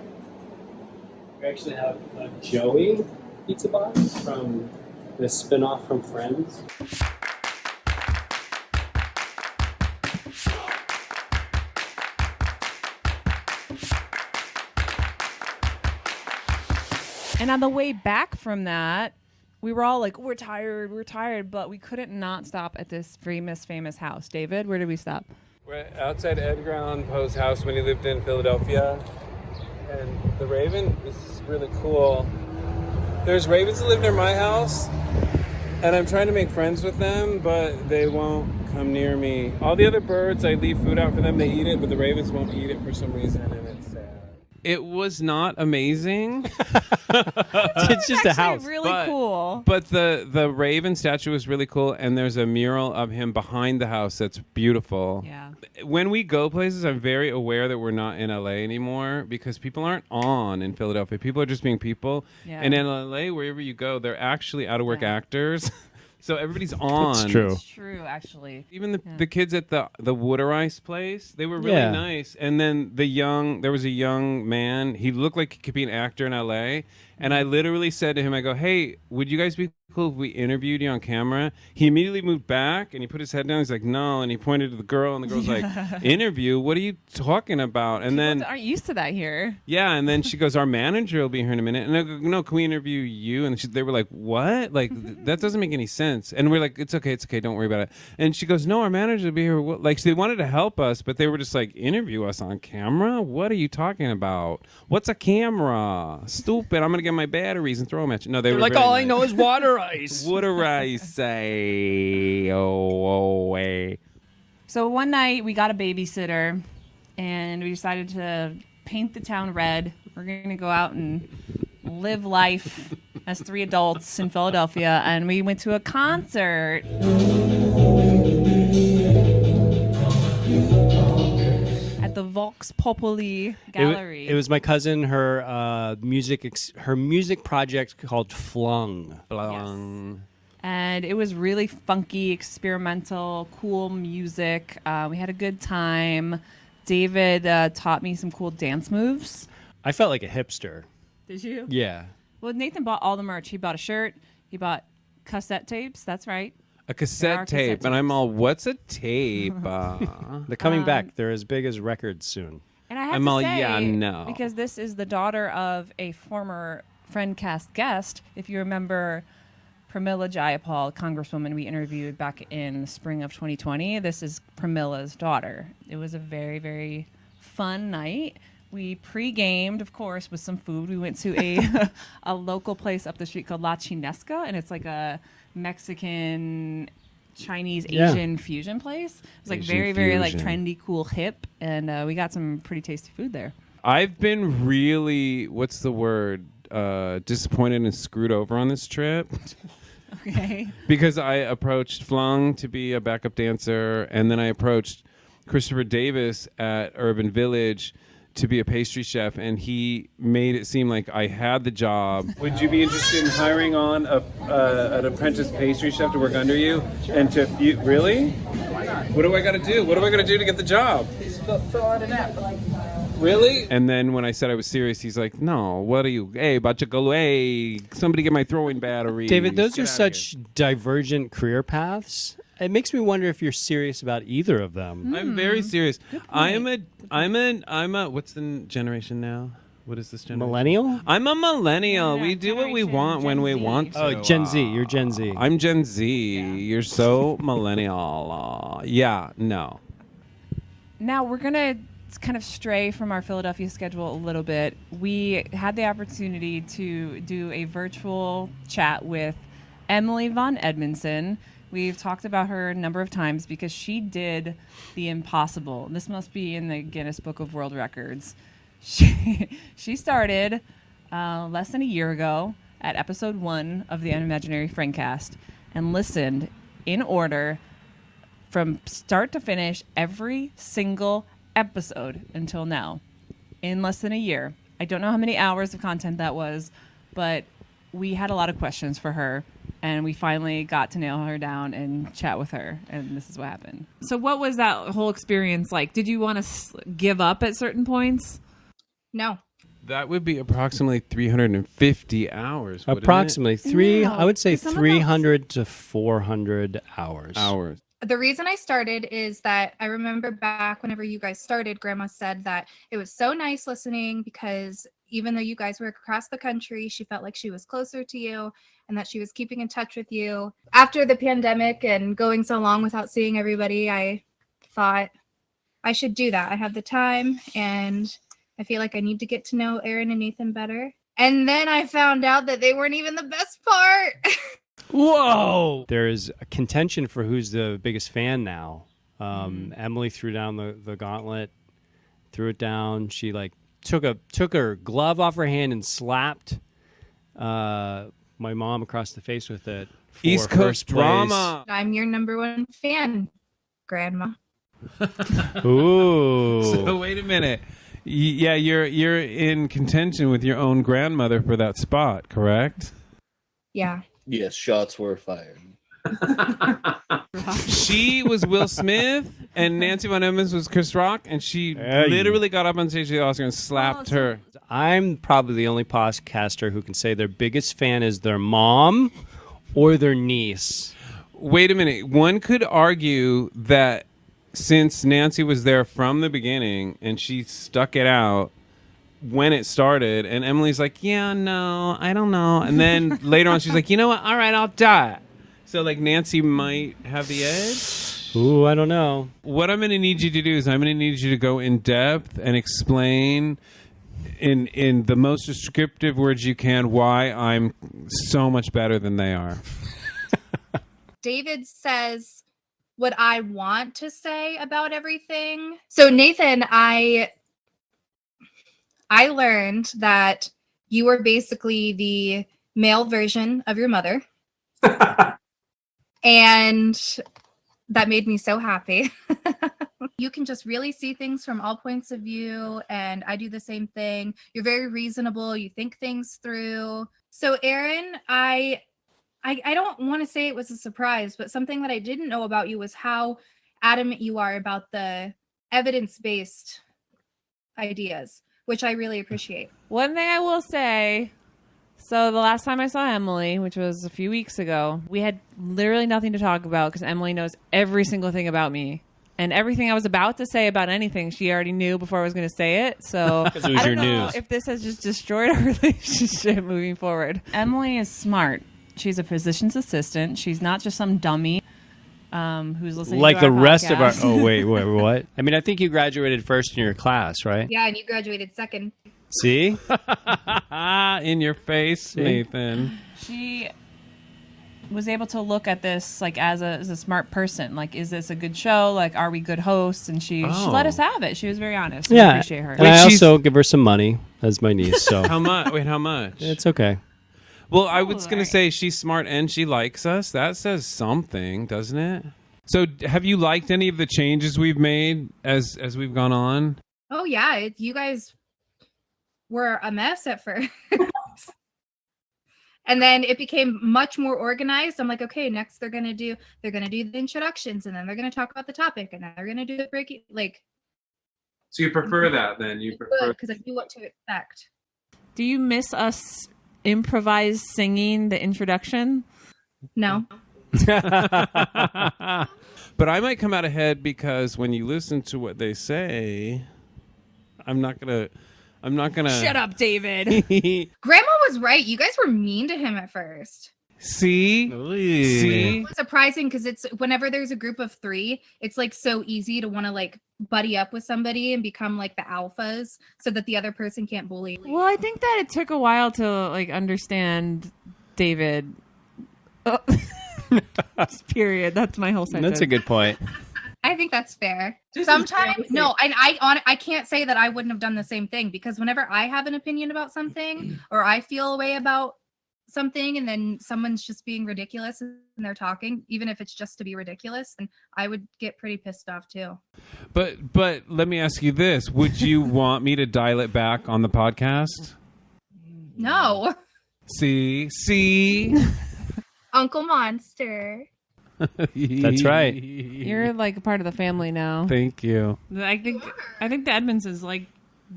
we actually have a Joey pizza box from the spin-off from Friends. And on the way back from that, we were all like, we're tired, but we couldn't not stop at this famous house. David, where did we stop? We're outside Edgar Allan Poe's house when he lived in Philadelphia. And the Raven is really cool. There's ravens that live near my house, and I'm trying to make friends with them, but they won't come near me. All the other birds, I leave food out for them, they eat it, but the ravens won't eat it for some reason, and it's sad. It was not amazing. It's just a house. Really cool. But the raven statue was really cool, and there's a mural of him behind the house that's beautiful. Yeah. When we go places, I'm very aware that we're not in LA anymore because people aren't on in Philadelphia. People are just being people. Yeah. And in LA, wherever you go, they're actually out-of-work actors. So everybody's on. It's true. It's true, actually. Even the kids at the Water Ice place, they were really nice. And then there was a young man. He looked like he could be an actor in LA. And I literally said to him, I go, hey, would you guys be cool if we interviewed you on camera? He immediately moved back and he put his head down. He's like, no. And he pointed to the girl, and the girl's like, interview? What are you talking about? And People then aren't used to that here. yeah, and then she goes, our manager will be here in a minute. And I go, no, can we interview you? And they were like, what? Like, that doesn't make any sense. And we're like, it's okay, don't worry about it. And she goes, no, our manager will be here. Like, they wanted to help us, but they were just like, interview us on camera? What are you talking about? What's a camera? Stupid. I'm going to get my batteries and throw them at you. No, they were Like, very all I nice. know is water ice. What do I say? Oh, way. So one night we got a babysitter and we decided to paint the town red. We're going to go out and live life as three adults in Philadelphia. And we went to a concert. At the Vox Populi Gallery. It was my cousin. Her music project called Flung. Flung. And it was really funky, experimental, cool music. We had a good time. David taught me some cool dance moves. I felt like a hipster. Did you? Yeah. Well, Nathan bought all the merch. He bought a shirt. He bought cassette tapes. That's right. A There are cassette tape. cassette And I'm tapes. all, what's a tape? They're coming back. They're as big as records soon. And I have I'm to all, say, yeah, no. because this is the daughter of a former Friendcast guest. If you remember Pramila Jayapal, Congresswoman we interviewed back in the spring of 2020, this is Pramila's daughter. It was a very, very fun night. We pre-gamed, of course, with some food. We went to a local place up the street called La Chinesca, and it's like a Mexican, Chinese, Asian fusion place. It was like Asian very, very like fusion. trendy, cool, hip, and we got some pretty tasty food there. I've been really, what's the word, disappointed and screwed over on this trip. Okay. Because I approached Flung to be a backup dancer, and then I approached Christopher Davis at Urban Village to be a pastry chef, and he made it seem like I had the job. Would you be interested in hiring on an apprentice pastry chef to work under you? And to really? What do I got to do? What do I got to do to get the job? Fill out an app. Really? And then when I said I was serious, he's like, no, what are you? Hey, Bachakalo, hey, somebody get my throwing battery. David, those are such divergent career paths. It makes me wonder if you're serious about either of them. I'm very serious. I'm a, what's the generation now? What is this generation? Millennial? I'm a millennial. No, We do what we want when we want to. Oh, Gen Z. You're Gen Z. I'm Gen Z. You're so millennial. Yeah, no. Now we're going to kind of stray from our Philadelphia schedule a little bit. We had the opportunity to do a virtual chat with Emily von Edmondson. We've talked about her a number of times because she did the impossible. This must be in the Guinness Book of World Records. She started less than a year ago at episode 1 of the Unimaginary Friendcast and listened in order from start to finish every single episode until now in less than a year. I don't know how many hours of content that was, but we had a lot of questions for her, and we finally got to nail her down and chat with her, and this is what happened. So what was that whole experience like? Did you want to give up at certain points? No. That would be approximately 350 hours. Approximately No, I would say some of 300 to 400 hours. The reason I started is that I remember back whenever you guys started, Grandma said that it was so nice listening because even though you guys were across the country, she felt like she was closer to you and that she was keeping in touch with you. After the pandemic and going so long without seeing everybody, I thought I should do that. I have the time and I feel like I need to get to know Erin and Nathan better. And then I found out that they weren't even the best part. Whoa! There's a contention for who's the biggest fan now. Emily threw down the gauntlet, threw it down. She took her glove off her hand and slapped my mom across the face with it. For East Coast drama. I'm your number one fan, Grandma. Ooh. So wait a minute. Yeah, you're in contention with your own grandmother for that spot, correct? Yeah. Yes, shots were fired. She was Will Smith, and Nancy Von Edmonds was Chris Rock, and she literally got up on stage at the Oscar and slapped her. I'm probably the only podcaster who can say their biggest fan is their mom or their niece. Wait a minute. One could argue that since Nancy was there from the beginning and she stuck it out when it started, and Emily's like, yeah, no, I don't know. And then later on, she's like, you know what? All right, I'll die. So, like, Nancy might have the edge. Ooh, I don't know. What I'm going to need you to do is I'm going to need you to go in depth and explain in the most descriptive words you can why I'm so much better than they are. David says what I want to say about everything. So Nathan, I learned that you were basically the male version of your mother. And that made me so happy. You can just really see things from all points of view, and I do the same thing. You're very reasonable. You think things through. So Erin, I don't want to say it was a surprise, but something that I didn't know about you was how adamant you are about the evidence-based ideas, which I really appreciate. One thing I will say, so the last time I saw Emily, which was a few weeks ago, we had literally nothing to talk about because Emily knows every single thing about me. And everything I was about to say about anything, she already knew before I was going to say it. So It was I your don't know news. if this has just destroyed our relationship moving forward. Emily is smart. She's a physician's assistant. She's not just some dummy who's listening Like to the our rest of our... podcast. Oh, wait, what? I mean, I think you graduated first in your class, right? Yeah, and you graduated second. See? In your face, Nathan. She was able to look at this like as a smart person. Like, is this a good show? Like, are we good hosts? And she let us have it. She was very honest. I Yeah. appreciate her. And I also give her some money as my niece, so... How much? Wait, how much? It's okay. Well, I was going to say she's smart and she likes us. That says something, doesn't it? So have you liked any of the changes we've made as we've gone on? Oh yeah, you guys were a mess at first. And then it became much more organized. I'm like, okay, next they're gonna do the introductions, and then they're gonna talk about the topic, and then they're gonna do the breaking. Like, So you prefer that then? You prefer Because I knew what to expect. Do you miss us improvised singing the introduction? No. But I might come out ahead because when you listen to what they say, I'm not gonna Shut up, David. Grandma was right. You guys were mean to him at first. See? It's surprising because it's whenever there's a group of 3, it's like so easy to want to like buddy up with somebody and become like the alphas so that the other person can't bully. Well, I think that it took a while to like understand David. Oh. Period. That's my whole sentence. That's a good point. I think that's fair. Sometimes, no, and I can't say that I wouldn't have done the same thing because whenever I have an opinion about something or I feel a way about something and then someone's just being ridiculous and they're talking, even if it's just to be ridiculous, and I would get pretty pissed off too. But let me ask you this. Would you want me to dial it back on the podcast? No. See? Uncle Monster. That's right. You're like a part of the family now. Thank you. I think the Edmondsons like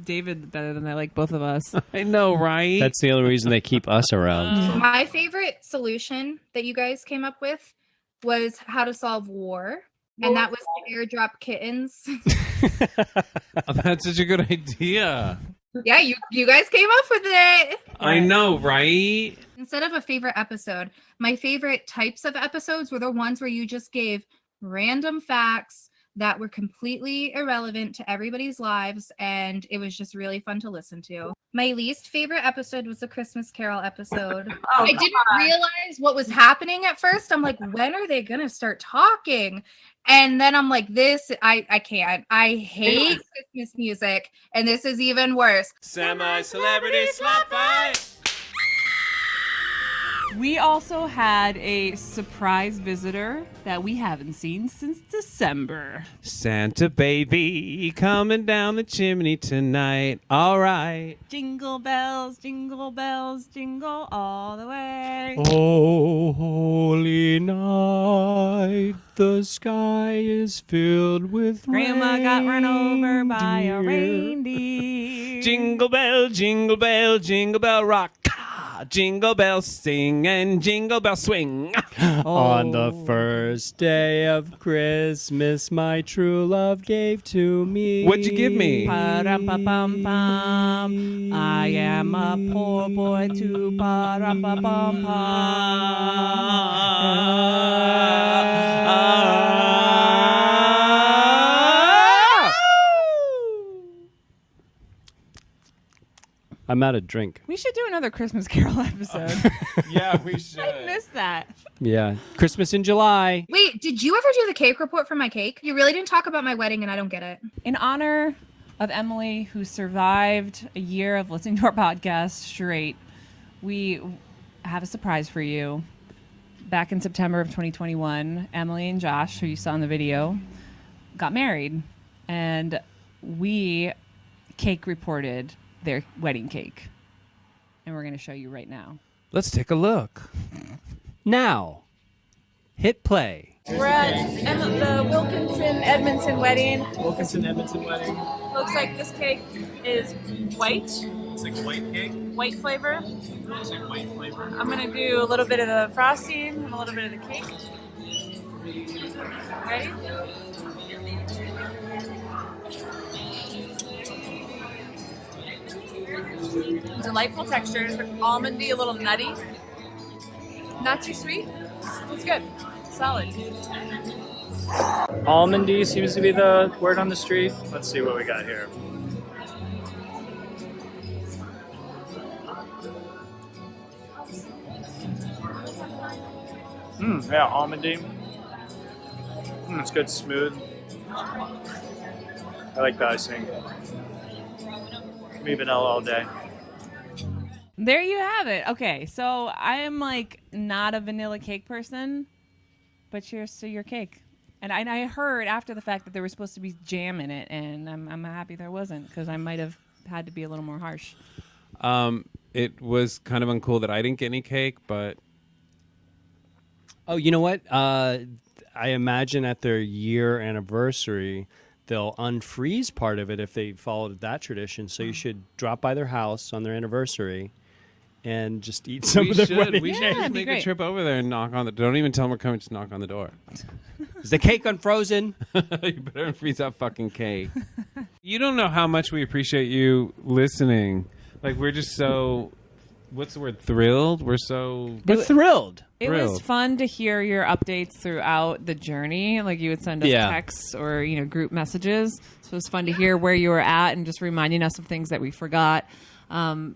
David better than they like both of us. I know, right? That's the only reason they keep us around. My favorite solution that you guys came up with was how to solve war. And that was to airdrop kittens. That's such a good idea. Yeah, you guys came up with it. I know, right? Instead of a favorite episode, my favorite types of episodes were the ones where you just gave random facts that were completely irrelevant to everybody's lives, and it was just really fun to listen to. My least favorite episode was the Christmas Carol episode. I didn't realize what was happening at first. I'm like, when are they gonna start talking? And then I'm like, I can't. I hate Christmas music, and this is even worse. Semi-celebrity slap fight. We also had a surprise visitor that we haven't seen since December. Santa baby coming down the chimney tonight. All right. Jingle bells, jingle all the way. Oh, holy night, the sky is filled with Grandma got run over by a reindeer. Jingle bell, jingle bell rock. Jingle bells sing and jingle bells swing. On the first day of Christmas, my true love gave to me. What'd you give me? Pa-rum-pa-pum-pum. I am a poor boy too. Pa-rum-pa-pum-pum. I'm out of drink. We should do another Christmas Carol episode. Yeah, we should. I missed that. Yeah. Christmas in July. Wait, did you ever do the cake report for my cake? You really didn't talk about my wedding, and I don't get it. In honor of Emily, who survived a year of listening to our podcast straight, we have a surprise for you. Back in September of 2021, Emily and Josh, who you saw in the video, got married. And we cake reported their wedding cake. And we're going to show you right now. Let's take a look. Now, hit play. We're at the Wilkinson Edmondson wedding. Edmondson wedding. Looks like this cake is white. It's like white cake. White flavor. It's like white flavor. I'm gonna do a little bit of the frosting and a little bit of the cake. Ready? Delightful textures, almondy, a little nutty. Not too sweet. It's good. Solid. Almondy seems to be the word on the street. Let's see what we got here. Yeah, almondy. It's good, smooth. I like the icing. Give me vanilla all day. There you have it. Okay, so I am like not a vanilla cake person, but cheers to your cake. And I heard after the fact that there was supposed to be jam in it, and I'm happy there wasn't because I might have had to be a little more harsh. It was kind of uncool that I didn't get any cake, but... Oh, you know what? I imagine at their year anniversary, they'll unfreeze part of it if they followed that tradition. So you should drop by their house on their anniversary and just eat some of their wedding We cake. should just make a trip over there and knock on the. Don't even tell them we're coming. Just knock on the door. Is the cake unfrozen? You better unfreeze that fucking cake. You don't know how much we appreciate you listening. Like, we're just so. What's the word? Thrilled. We're thrilled. It was fun to hear your updates throughout the journey. Like, you would send us texts or group messages. So it was fun to hear where you were at and just reminding us of things that we forgot. I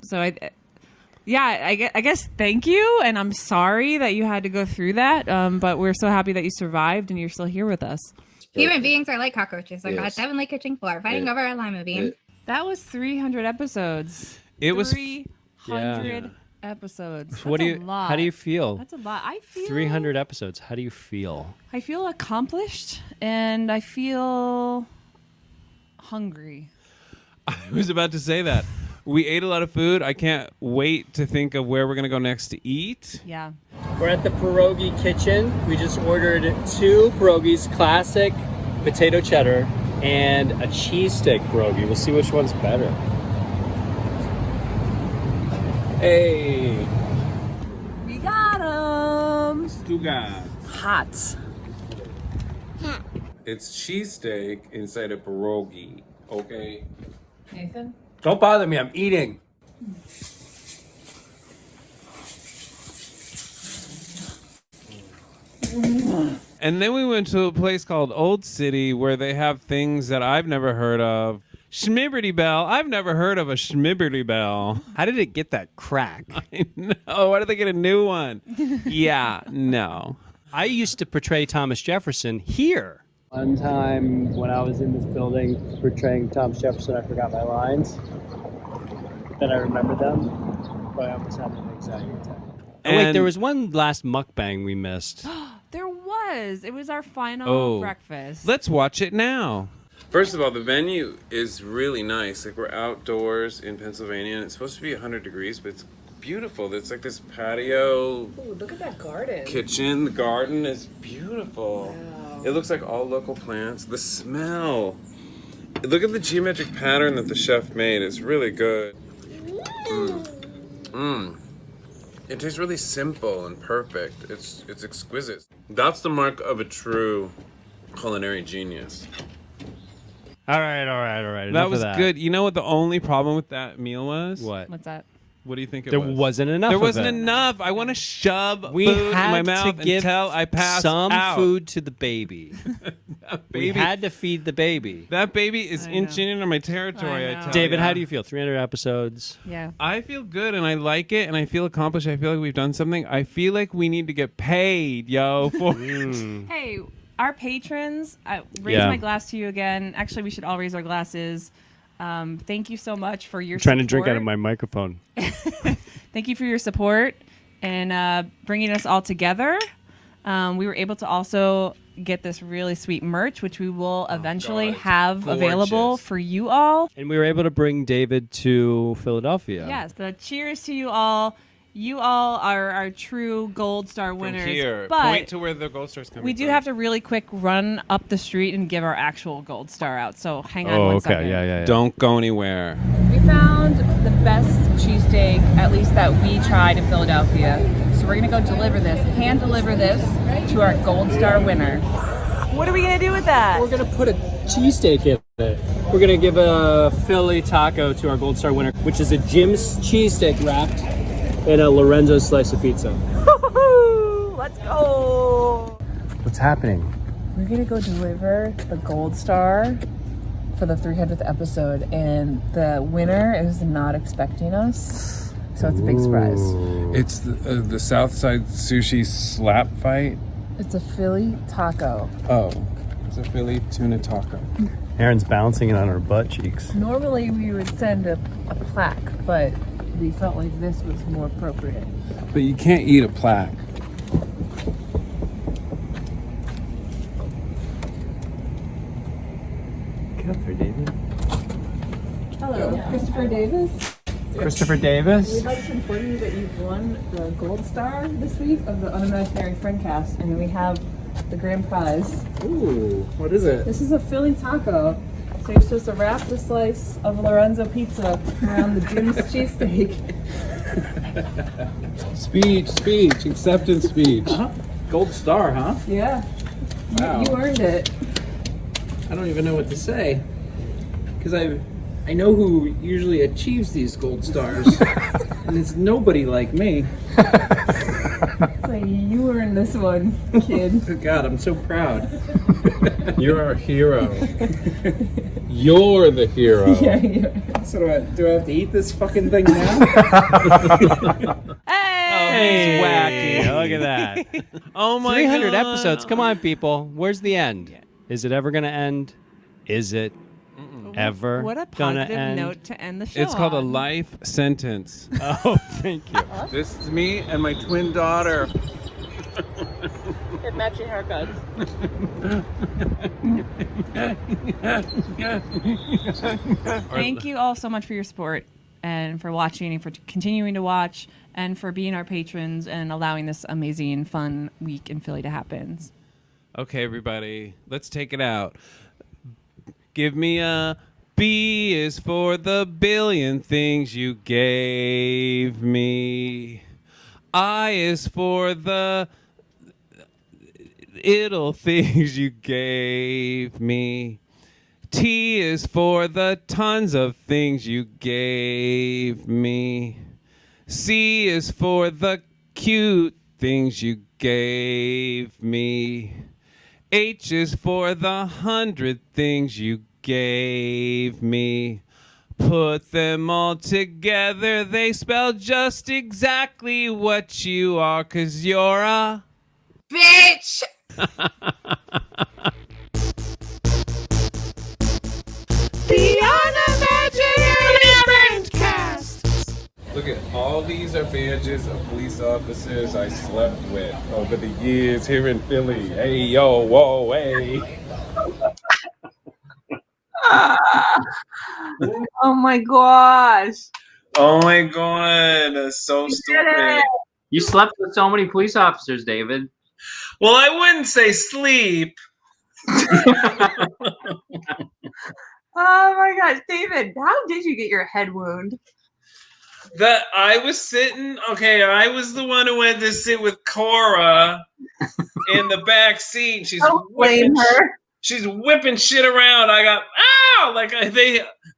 guess thank you, and I'm sorry that you had to go through that, but we're so happy that you survived and you're still here with us. Human beings are like cockroaches. They're Yes. got 7 like kitchen floor, fighting over a lima bean. That was 300 episodes. It was 300 episodes. That's What do you? a lot. How do you feel? That's a lot. I feel 300 episodes. How do you feel? I feel accomplished, and I feel hungry. I was about to say that. We ate a lot of food. I can't wait to think of where we're going to go next to eat. Yeah. We're at the Pierogi kitchen. We just ordered 2 pierogies, classic potato cheddar, and a cheesesteak pierogi. We'll see which one's better. Hey. We got them. Stuga. Hot. It's cheesesteak inside a pierogi. Okay. Nathan? Don't bother me. I'm eating. And then we went to a place called Old City where they have things that I've never heard of. Schmibberty Bell. I've never heard of a Schmibberty Bell. How did it get that crack? I know. Why did they get a new one? Yeah, no. I used to portray Thomas Jefferson here. One time when I was in this building portraying Thomas Jefferson, I forgot my lines. Then I remembered them, but I almost had an anxiety attack. Oh, wait, there was one last mukbang we missed. There was. It was our final breakfast. Let's watch it now. First of all, the venue is really nice. Like, we're outdoors in Pennsylvania, and it's supposed to be 100 degrees, but it's beautiful. It's like this patio. Ooh, look at that garden. Kitchen. The garden is beautiful. Wow. It looks like all local plants. The smell. Look at the geometric pattern that the chef made. It's really good. It tastes really simple and perfect. It's exquisite. That's the mark of a true culinary genius. All right. That was good. You know what the only problem with that meal was? What? What's that? What do you think it There was? wasn't enough. There of wasn't it. enough. I want to shove food in my had mouth to give until I pass some out. food to the baby. We had to feed the baby. That baby is inching into my territory. I tell David, ya. how do you feel? 300 episodes. Yeah. I feel good and I like it and I feel accomplished. I feel like we've done something. I feel like we need to get paid, yo. For Hey, our patrons, raise my glass to you again. Actually, we should all raise our glasses. Thank you so much for your Trying support. to drink out of my microphone. Thank you for your support and bringing us all together. We were able to also get this really sweet merch, which we will eventually have available for you all. And we were able to bring David to Philadelphia. Yes, the cheers to you all. You all are our true Gold Star winners. here. But Point to where the gold star's coming we do from. have to really quick run up the street and give our actual Gold Star out. So hang on one second. Yeah. Don't go anywhere. We found the best cheesesteak, at least that we tried in Philadelphia. So we're gonna go deliver this, hand deliver this to our Gold Star winner. What are we going to do with that? We're going to put a cheesesteak in it. We're going to give a Philly taco to our Gold Star winner, which is a Jim's cheesesteak wrapped in a Lorenzo's slice of pizza. Let's go. What's happening? We're gonna go deliver the Gold Star for the 300th episode, and the winner is not expecting us, so it's a big surprise. It's the Southside Sushi slap fight. It's a Philly taco. Oh, it's a Philly tuna taco. Erin's bouncing it on her butt cheeks. Normally we would send a plaque, but we felt like this was more appropriate. But you can't eat a plaque. Get up there, David. Hello, Christopher Davis. Christopher Davis. We'd like to inform you that you've won the Gold Star this week of the Unimaginary Friendcast, and we have the gram pies. Ooh, what is it? This is a Philly taco. So you're supposed to wrap the slice of Lorenzo pizza around the Jim's cheesesteak. Speech, acceptance speech. Gold star, huh? Yeah. Wow. You earned it. I don't even know what to say. Because I know who usually achieves these gold stars. And it's nobody like me. It's like, you earned this one, kid. Oh God, I'm so proud. You're our hero. You're the hero. Yeah. So do I have to eat this fucking thing now? Hey, wacky. Look at that. Oh my 300 God. episodes. Come on, people. Where's the end? Is it ever going to end? Is it ever What a gonna positive end? note to end the show. It's called a on. life sentence. Oh, thank you. This is me and my twin daughter. Get matching haircuts. Thank you all so much for your support and for watching and for continuing to watch and for being our patrons and allowing this amazing, fun week in Philly to happen. Okay, everybody, let's take it out. Give me a B is for the billion things you gave me. I is for the little things you gave me. T is for the tons of things you gave me. C is for the cute things you gave me. H is for the 100 things you gave me. Put them all together, they spell just exactly what you are, 'cause you're a Bitch! The Unimaginary Cast. Look at all these are badges of police officers I slept with over the years here in Philly. Hey, yo, whoa, hey. Oh my gosh. Oh my God, that's so stupid. You slept with so many police officers, David. Well, I wouldn't say sleep. Oh my gosh, David, how did you get your head wound? That I was sitting, okay, I was the one who had to sit with Cora in the back seat. She's blame her. She's whipping shit around. I got ow, like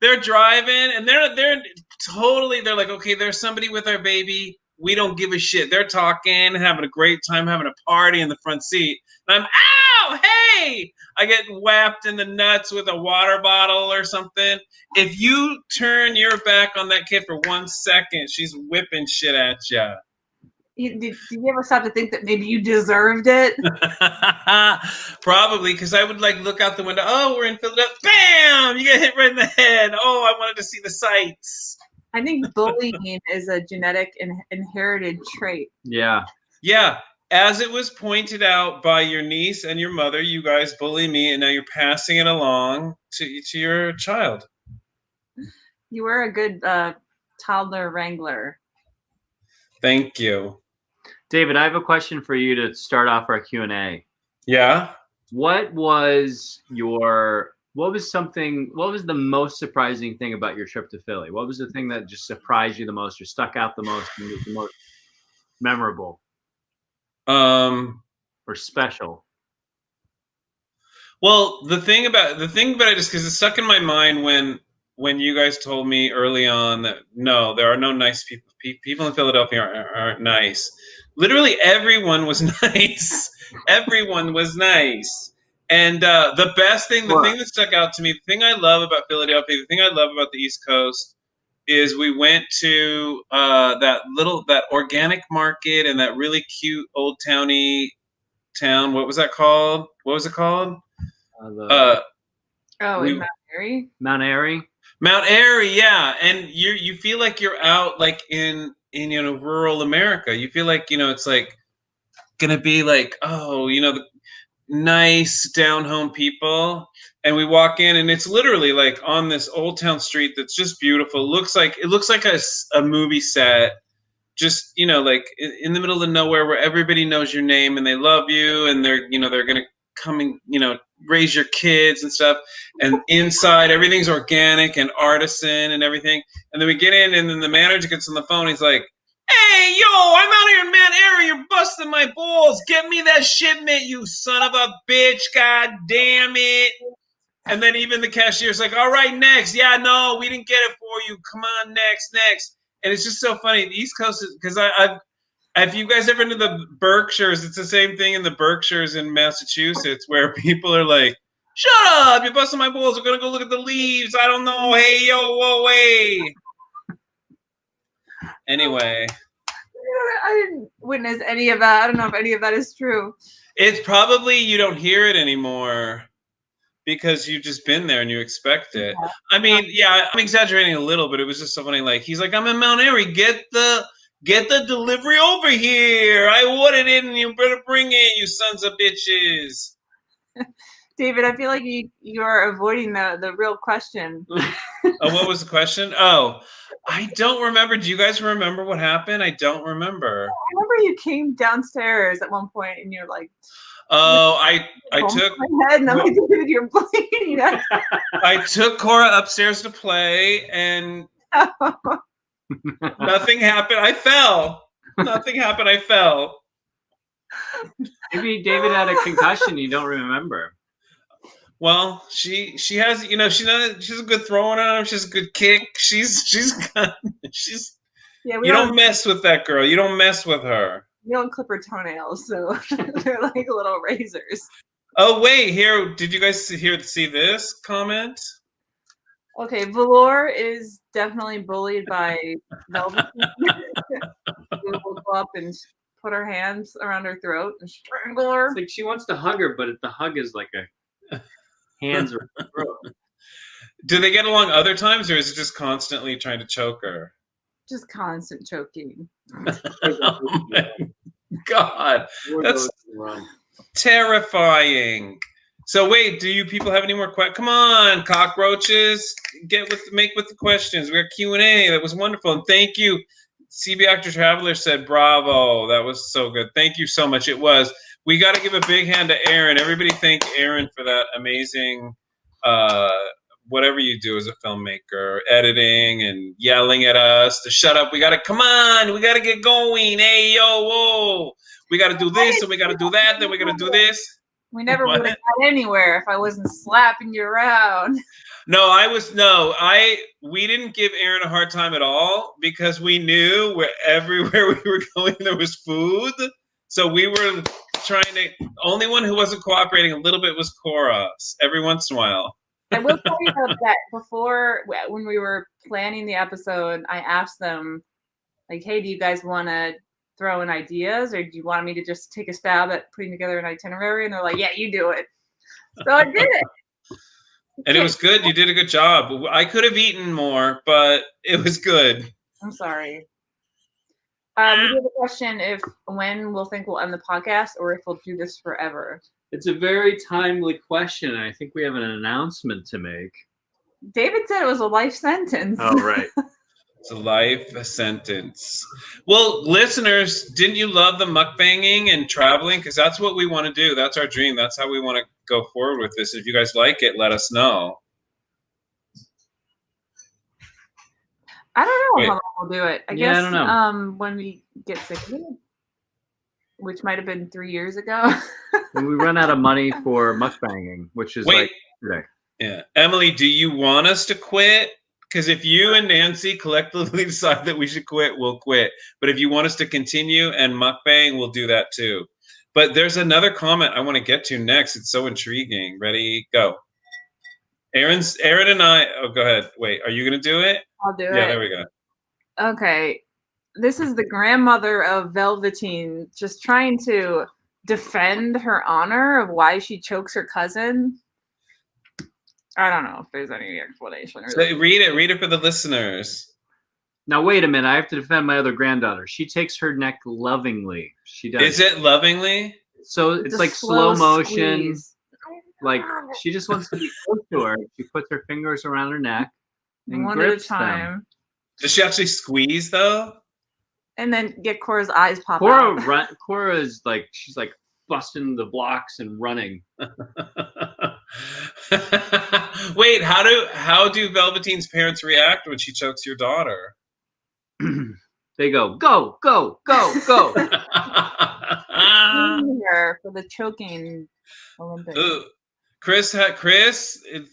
they're driving and they're totally, they're like, okay, there's somebody with our baby. We don't give a shit. They're talking, having a great time, having a party in the front seat. And I'm, ow, hey! I get whapped in the nuts with a water bottle or something. If you turn your back on that kid for 1 second, she's whipping shit at you. Did you ever stop to think that maybe you deserved it? Probably, because I would like look out the window. Oh, we're in Philadelphia. Bam! You get hit right in the head. Oh, I wanted to see the sights. I think bullying is a genetic and inherited trait. Yeah. Yeah. As it was pointed out by your niece and your mother, you guys bully me, and now you're passing it along to your child. You were a good toddler wrangler. Thank you. David, I have a question for you to start off our Q&A. Yeah? What was the most surprising thing about your trip to Philly? What was the thing that just surprised you the most or stuck out the most and was the most memorable? Or special? Well, the thing about it is because it stuck in my mind when you guys told me early on that no, there are no nice people. People in Philadelphia aren't nice. Literally everyone was nice. Everyone was nice. And the best thing, the thing that stuck out to me, the thing I love about Philadelphia, the thing I love about the East Coast is we went to that organic market and that really cute old towny town. What was that called? What was it called? In Mount Airy? Mount Airy? Mount Airy, yeah. And you feel like you're out like in rural America. You feel like, it's like gonna be like, oh, the nice down home people. And we walk in and it's literally like on this old town street that's just beautiful. It looks like a movie set. just, you know, like in the middle of nowhere where everybody knows your name and they love you and they're, you know, they're going to come and, you know, raise your kids and stuff. And inside everything's organic and artisan and everything. And then we get in and then the manager gets on the phone. He's like, hey, yo, I'm out here in Mount Airy. You're busting my balls. Get me that shipment, you son of a bitch. God damn it. And then even the cashier's like, all right, next. Yeah, no, we didn't get it for you. Come on, next. And it's just so funny. The East Coast is, because if you guys ever been to the Berkshires, it's the same thing in the Berkshires in Massachusetts where people are like, shut up, you're busting my balls. We're going to go look at the leaves. I don't know. Hey, yo, whoa, hey. Anyway. I didn't witness any of that. I don't know if any of that is true. It's probably you don't hear it anymore because you've just been there and you expect it. Yeah. I mean, yeah, I'm exaggerating a little, but it was just so funny. Like, he's like, I'm in Mount Airy. Get the delivery over here. I ordered it and you better bring it, you sons of bitches. David, I feel like you are avoiding the real question. Oh, what was the question? Oh, I don't remember. Do you guys remember what happened? I don't remember. I remember you came downstairs at one point and you're like, oh, I took my head and I'm like, dude, you're bleeding. I took Cora upstairs to play and nothing happened. I fell. Nothing happened. I fell. Maybe David had a concussion you don't remember. Well, she has, you know, she's a good throwing arm. She's a good kick. Yeah. You don't mess with that girl. You don't mess with her. You don't clip her toenails, so they're like little razors. Oh wait, here. Did you guys see this comment? Okay, Velour is definitely bullied by Velvet. We'll go up and put her hands around her throat and strangle her. It's like she wants to hug her, but the hug is like a hands around her throat. Do they get along other times, or is it just constantly trying to choke her? Just constant choking. Oh my God, that's terrifying. So wait, do you people have any more questions? Come on, cockroaches, make with the questions. We got Q&A. That was wonderful, and thank you. CB Actor Traveler said, "Bravo, that was so good. Thank you so much. It was. We got to give a big hand to Erin. Everybody, thank Erin for that amazing." Whatever you do as a filmmaker, editing and yelling at us to shut up. We got to get going. Hey, yo, whoa. We got to do this and we got to do that. Then we got to do this. We never would have got anywhere if I wasn't slapping you around. We didn't give Erin a hard time at all because we knew everywhere we were going, there was food. So we were only one who wasn't cooperating a little bit was Cora every once in a while. I will tell you that before, when we were planning the episode, I asked them, like, hey, do you guys want to throw in ideas, or do you want me to just take a stab at putting together an itinerary? And they're like, yeah, you do it. So I did it. And it was good. You did a good job. I could have eaten more, but it was good. I'm sorry. We have a question when we'll think we'll end the podcast, or if we'll do this forever. It's a very timely question. I think we have an announcement to make. David said it was a life sentence. Oh, right. It's a life sentence. Well, listeners, didn't you love the mukbanging and traveling? Because that's what we want to do. That's our dream. That's how we want to go forward with this. If you guys like it, let us know. I don't know how long we'll do it. I guess I don't know. When we get sick of it, which might have been 3 years ago. When we run out of money for mukbanging, which is like today. Yeah. Emily, do you want us to quit? Because if you and Nancy collectively decide that we should quit, we'll quit. But if you want us to continue and mukbang, we'll do that too. But there's another comment I want to get to next. It's so intriguing. Ready? Go. Erin and I. Oh, go ahead. Wait, are you going to do it? I'll do it. Yeah, there we go. Okay. This is the grandmother of Velveteen just trying to defend her honor of why she chokes her cousin. I don't know if there's any explanation. So read it for the listeners. Now, wait a minute. I have to defend my other granddaughter. She takes her neck lovingly. She does. Is it lovingly? So it's like slow motion. Squeeze. Like she just wants to be close to her. She puts her fingers around her neck and one grips at a time. them. Does she actually squeeze though? and then get Cora's eyes pop Cora out. Cora is like, she's like busting the blocks and running. Wait, how do Velveteen's parents react when she chokes your daughter? They go, go, go, go, go. Here for the choking Olympics. Ooh. Chris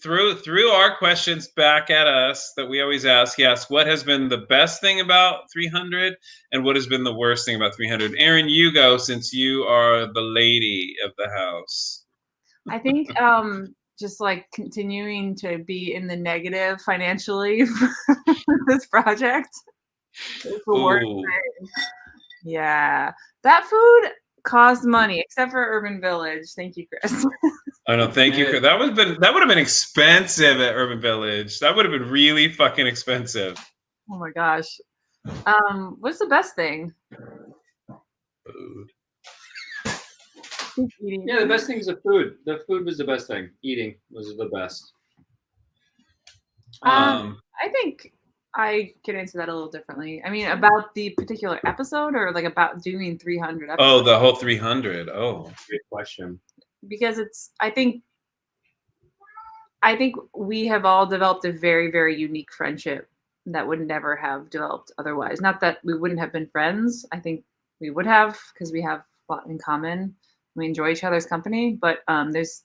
threw our questions back at us that we always ask. He asked, what has been the best thing about 300 and what has been the worst thing about 300? Erin, you go, since you are the lady of the house. I think just like continuing to be in the negative financially for this project is the worst thing. Yeah. That food costs money, except for Urban Village. Thank you, Chris. I know, thank you. That would have been expensive at Urban Village. That would have been really fucking expensive. Oh my gosh. What's the best thing? Food. Eating. Yeah, the best thing is the food. The food was the best thing. Eating was the best. I think I could answer that a little differently. I mean, about the particular episode, or like about doing 300 episodes? Oh, the whole 300. Oh, great question. Because I think we have all developed a very, very unique friendship that would never have developed otherwise. Not that we wouldn't have been friends. I think we would have, because we have a lot in common. We enjoy each other's company, but there's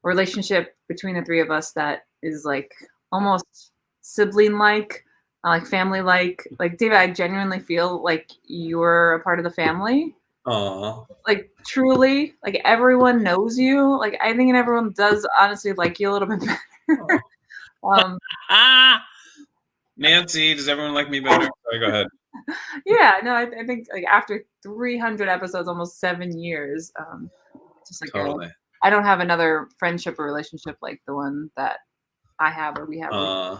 a relationship between the three of us that is like almost sibling-like, like family-like. Like, David, I genuinely feel like you're a part of the family. Aww. Like, truly, like everyone knows you. Like, I think everyone does honestly like you a little bit better. Nancy, does everyone like me better? Sorry, go ahead. Yeah, no, I think like after 300 episodes, almost 7 years, just like Totally. I don't have another friendship or relationship like the one that I have or we have.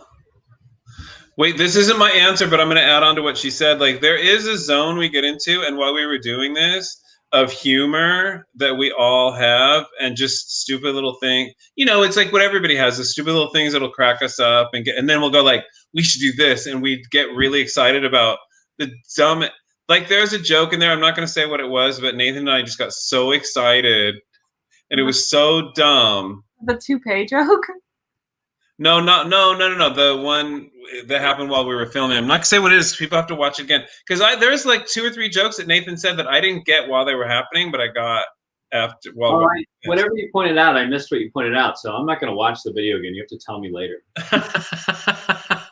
Wait, this isn't my answer, but I'm going to add on to what she said. Like, there is a zone we get into, and while we were doing this, of humor that we all have, and just stupid little thing. You know, it's like what everybody has, the stupid little things that'll crack us up, and then we'll go like, we should do this, and we get really excited about the dumb. Like, there's a joke in there. I'm not going to say what it was, but Nathan and I just got so excited, and it was so dumb. The toupee joke? No. The one that happened while we were filming. I'm not gonna say what it is. People have to watch it again, because there's like 2 or 3 jokes that Nathan said that I didn't get while they were happening, but I got after. Whatever you pointed out, I missed what you pointed out, so I'm not going to watch the video again. You have to tell me later.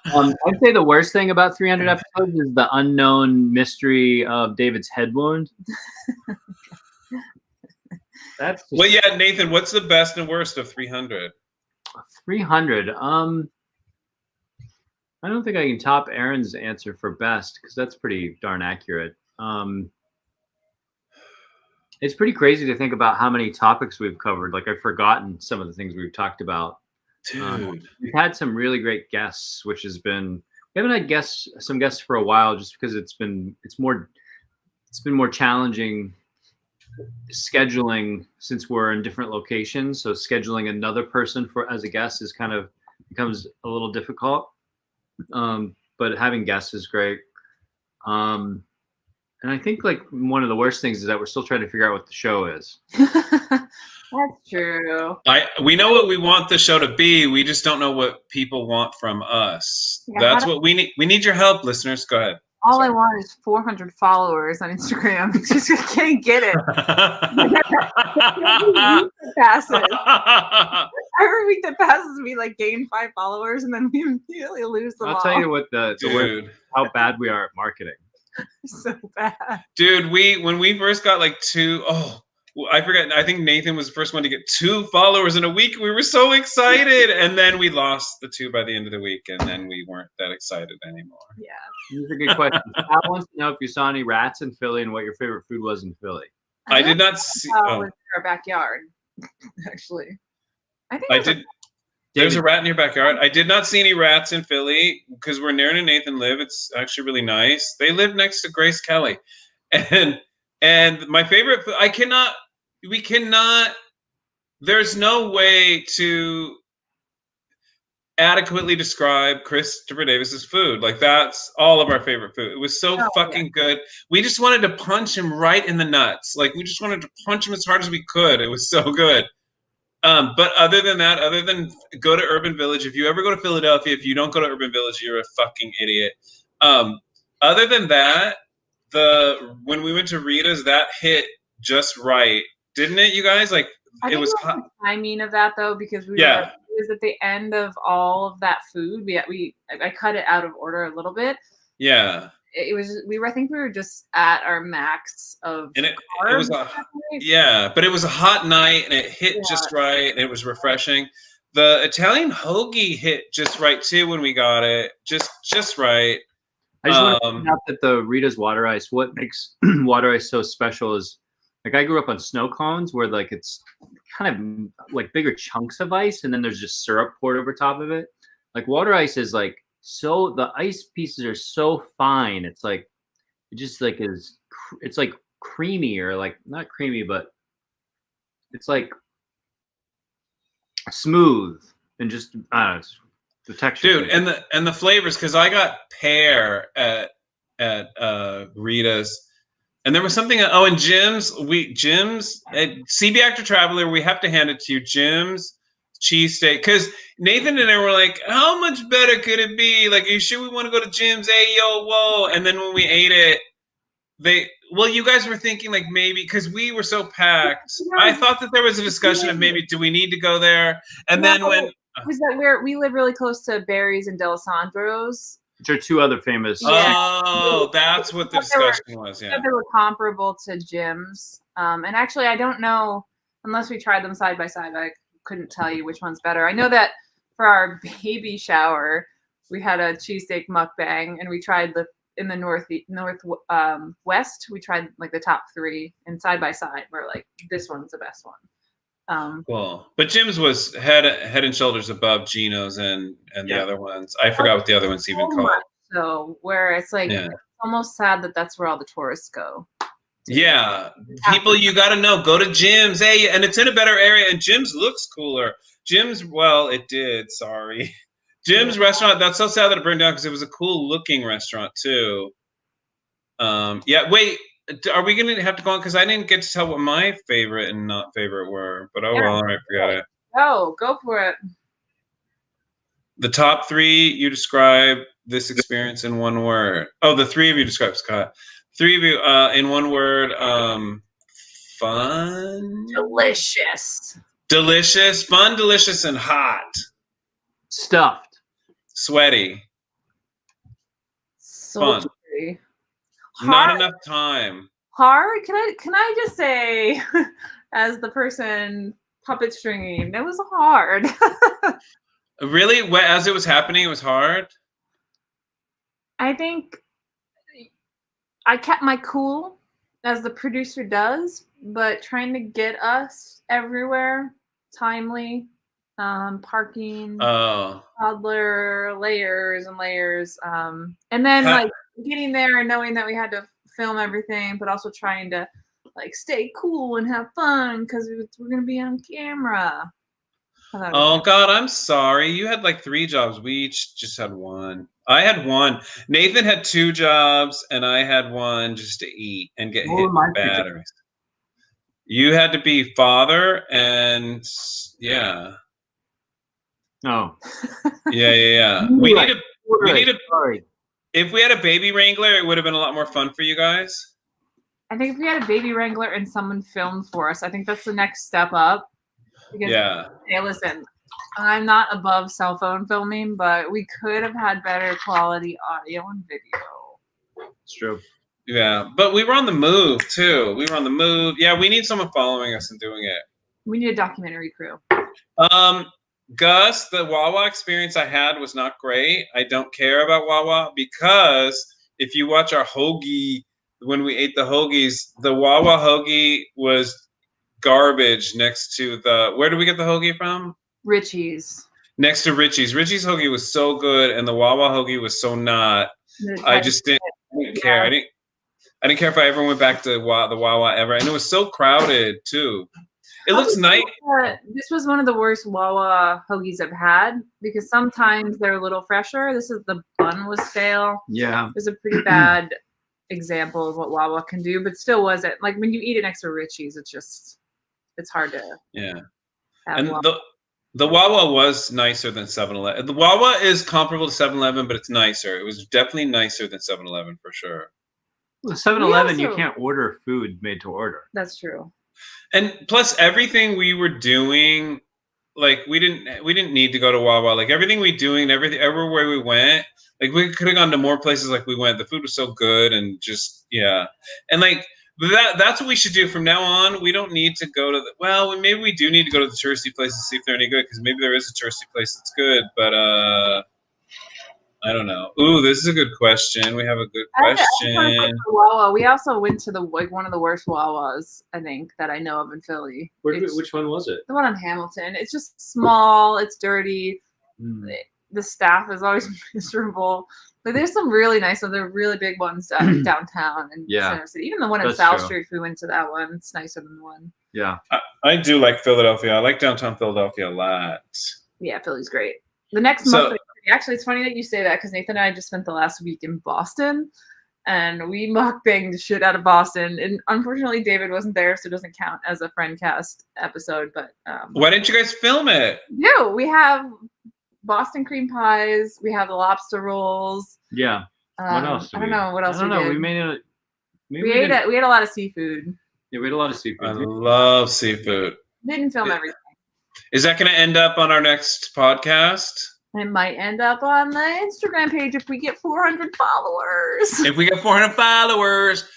I'd say the worst thing about 300 episodes is the unknown mystery of David's head wound. That's just... Well, yeah, Nathan. What's the best and worst of 300? 300. I don't think I can top Erin's answer for best, because that's pretty darn accurate. It's pretty crazy to think about how many topics we've covered. Like, I've forgotten some of the things we've talked about. Dude, we've had some really great guests, which has been, we haven't had some guests for a while, just because it's been more challenging scheduling since we're in different locations. So scheduling another person as a guest is kind of becomes a little difficult. But having guests is great. And I think like one of the worst things is that we're still trying to figure out what the show is. That's true. We know what we want the show to be. We just don't know what people want from us. Yeah, that's what we need. We need your help, listeners. Go ahead. All I want is 400 followers on Instagram. Just can't get it. Every week that passes, we like gain 5 followers, and then we immediately lose them all. I'll tell you what the word, how bad we are at marketing. So bad. Dude, when we first got like 2, I forgot. I think Nathan was the first one to get 2 followers in a week. We were so excited, and then we lost the 2 by the end of the week, and then we weren't that excited anymore. Yeah. These are good questions. I want to know if you saw any rats in Philly and what your favorite food was in Philly. I did not see. In our backyard, actually. I did. There's a rat in your backyard. I did not see any rats in Philly because where Erin and Nathan live, it's actually really nice. They live next to Grace Kelly, and my favorite. We cannot. There's no way to. adequately describe Christopher Davis's food. Like, that's all of our favorite food. It was so fucking good. We just wanted to punch him right in the nuts. Like, we just wanted to punch him as hard as we could. It was so good. But other than that, other than go to Urban Village, if you ever go to Philadelphia, if you don't go to Urban Village, you're a fucking idiot. Other than that, when we went to Rita's, that hit just right, didn't it, you guys? Like, I it think was it was the timing of that though, because Yeah. it was at the end of all of that food. I cut it out of order a little bit. Yeah. I think we were just at our max of And it carbs. was but it was a hot night and it hit just right and it was refreshing. The Italian hoagie hit just right too when we got it. Just right. I just want to point out that the Rita's water ice, what makes water ice so special is, like, I grew up on snow cones where, like, it's kind of like bigger chunks of ice and then there's just syrup poured over top of it. Like, water ice is like, so the ice pieces are so fine. It's like, it just like it's like creamy, or like not creamy, but it's like smooth and just, I don't know, the texture. Dude, and the flavors, because I got pear at Rita's. And there was something, and Jim's at CB Actor Traveler, we have to hand it to you, Jim's cheesesteak. Because Nathan and I were like, how much better could it be? Like, are you sure we want to go to Jim's? Hey, yo, whoa. And then when we ate it, you guys were thinking like maybe, because we were so packed. I thought that there was a discussion of maybe, do we need to go there? And then when... was that we live really close to Barry's and D'Alessandro's. Which are two other famous. Oh, that's what the discussion was. Yeah, they were comparable to Jim's. And actually, I don't know, unless we tried them side by side. I couldn't tell you which one's better. I know that for our baby shower, we had a cheesesteak mukbang, and we tried in the northwest. We tried like the top 3, and side by side, we're like, this one's the best one. Cool. But Jim's was head and shoulders above Geno's and the other ones. I forgot what the other ones even called. So where it's like, it's almost sad that that's where all the tourists go. Yeah, people, you got to know, go to Jim's. Hey, and it's in a better area, and Jim's looks cooler. Jim's, well, it did. Sorry, Jim's restaurant. That's so sad that it burned down because it was a cool looking restaurant too. Yeah. Wait. Are we going to have to go on? Because I didn't get to tell what my favorite and not favorite were. But well, all right, forgot it. Go for it. The top 3, you describe this experience in one word. Oh, the 3 of you describe, Scott. 3 of you in one word. Fun. Delicious. Delicious. Fun, delicious, and hot. Stuffed. Sweaty. Sultry. Fun. Not enough time. Hard? Can I just say, as the person puppet stringing, it was hard. Really? As it was happening, it was hard? I think I kept my cool, as the producer does, but trying to get us everywhere, timely, parking, toddler, layers and layers, and then like getting there and knowing that we had to film everything, but also trying to like stay cool and have fun because we're gonna be on camera. Oh God, I'm sorry. You had like 3 jobs. We each just had 1. I had 1. Nathan had 2 jobs, and I had 1 just to eat and get hit with batteries. You had to be father, and yeah. No. Yeah. We need a. Sorry. If we had a baby wrangler, it would have been a lot more fun for you guys. I think if we had a baby wrangler and someone filmed for us, I think that's the next step up. Because, hey, listen, I'm not above cell phone filming, but we could have had better quality audio and video. It's true. Yeah, but we were on the move too. Yeah, we need someone following us and doing it. We need a documentary crew. Gus, the Wawa experience I had was not great. I don't care about Wawa because if you watch our hoagie, when we ate the hoagies, the Wawa hoagie was garbage next to where did we get the hoagie from? Ricci's. Next to Ricci's. Ricci's hoagie was so good and the Wawa hoagie was so not. I just didn't care. I didn't care if I ever went back to the Wawa ever. And it was so crowded too. It looks nice. This was one of the worst Wawa hoagies I've had because sometimes they're a little fresher. This is the bun was stale. Yeah. It was a pretty bad example of what Wawa can do, but still wasn't. Like when you eat it next to Ricci's, it's hard to. Yeah. Have And Wawa. the Wawa was nicer than 7-Eleven. The Wawa is comparable to 7-Eleven, but it's nicer. It was definitely nicer than 7-Eleven for sure. Well, 7-Eleven, you also- can't order food made to order. That's true. And plus everything we were doing, like we didn't need to go to Wawa. Like everything we doing, everywhere we went, like we could have gone to more places like we went. The food was so good and just yeah. And like that's what we should do from now on. We don't need to go to maybe we do need to go to the touristy places to see if they're any good, because maybe there is a touristy place that's good, but I don't know. Ooh, this is a good question. We have a good question. Wawa. We also went to one of the worst Wawas, I think, that I know of in Philly. Which one was it? The one on Hamilton. It's just small. It's dirty. The staff is always miserable. Like there's some really nice ones. There are really big ones downtown and Center City. Even the one in South Street, if we went to that one, it's nicer than the one. Yeah. I do like Philadelphia. I like downtown Philadelphia a lot. Yeah, Philly's great. The next month, actually, it's funny that you say that because Nathan and I just spent the last week in Boston, and we mukbanged the shit out of Boston. And unfortunately, David wasn't there, so it doesn't count as a friend cast episode. But why didn't you guys film it? No, we have Boston cream pies. We have the lobster rolls. Yeah. What else? I don't know what else. I don't know. Did. We made it. We ate a lot of seafood. Yeah, we had a lot of seafood. I love seafood. Didn't film everything. Is that going to end up on our next podcast? It might end up on the Instagram page if we get 400 followers. If we get 400 followers.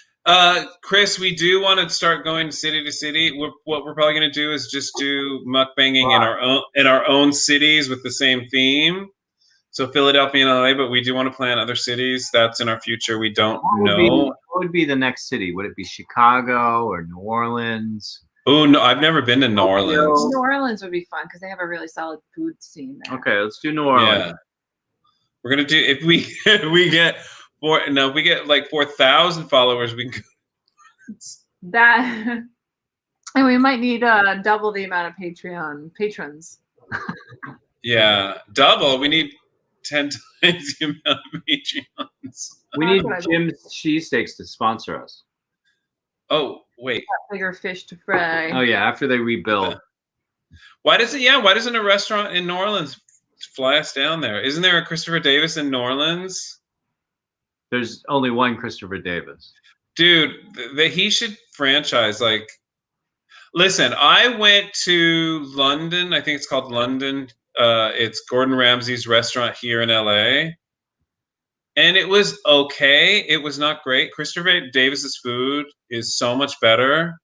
Chris, we do want to start going city to city. What we're probably going to do is just do mukbanging in our own cities with the same theme. So Philadelphia and LA, but we do want to plan other cities. That's in our future. We don't know. What would be the next city? Would it be Chicago or New Orleans? Oh no, I've never been to New Orleans. New Orleans would be fun because they have a really solid food scene there. Okay, let's do New Orleans. Yeah. We're gonna do if we get like 4,000 followers, we can that, and we might need double the amount of Patreon patrons. Yeah, double. We need 10 times the amount of Patreons. We need Jim's Cheesesteaks to sponsor us. Oh wait, bigger fish to fry. Oh yeah, after they rebuild. Why doesn't a restaurant in New Orleans fly us down there? Isn't there a Christopher Davis in New Orleans? There's only one Christopher Davis. Dude, he should franchise. Like, listen, I went to London. I think it's called London. It's Gordon Ramsay's restaurant here in LA. And it was okay. It was not great. Christopher Davis's food is so much better.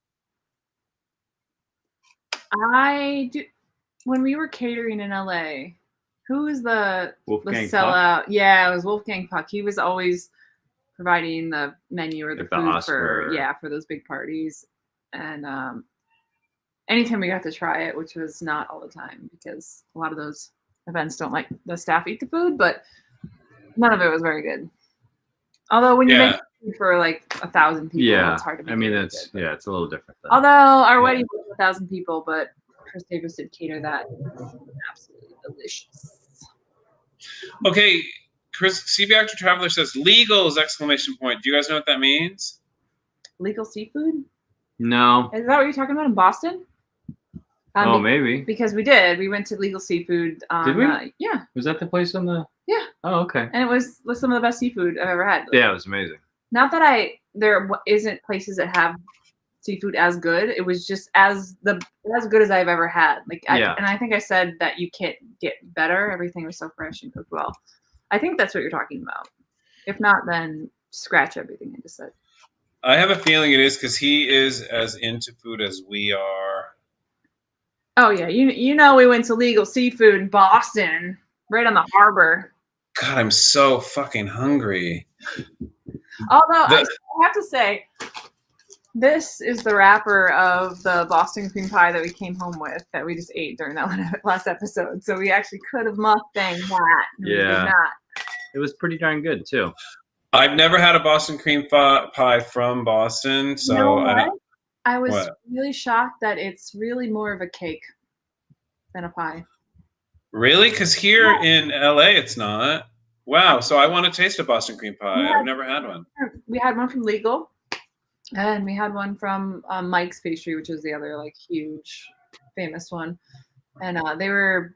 When we were catering in LA, who was the Wolfgang sellout? Puck? Yeah, it was Wolfgang Puck. He was always providing the menu or the food for those big parties. And anytime we got to try it, which was not all the time because a lot of those events don't like the staff eat the food, but none of it was very good. Although when you make food for like 1,000 people, it's hard to make it's a little different. Although our wedding was 1,000 people, but Chris Davis did cater that. Absolutely delicious. Okay, Chris, CV Actor Traveler says legals! ! Do you guys know what that means? Legal seafood? No. Is that what you're talking about in Boston? Maybe. Because we did. We went to Legal Seafood. Did we? Yeah. Was that the place on the? Yeah. Oh, okay. And it was some of the best seafood I've ever had. Yeah, it was amazing. Not that there isn't places that have seafood as good. It was just as good as I've ever had. And I think I said that you can't get better. Everything was so fresh and cooked well. I think that's what you're talking about. If not, then scratch everything I just said. I have a feeling it is because he is as into food as we are. Oh yeah, we went to Legal Seafood in Boston, right on the harbor. God, I'm so fucking hungry. Although I have to say, this is the wrapper of the Boston cream pie that we came home with that we just ate during that last episode. So we actually could have mukbanged that. Yeah. We did not. It was pretty darn good too. I've never had a Boston cream pie from Boston, so I was What? really shocked that it's really more of a cake than a pie. Really? Because here in LA, it's not. Wow. So I want to taste a Boston cream pie. I've never had one. We had one from Legal, and we had one from Mike's Pastry, which is the other like huge, famous one. And they were,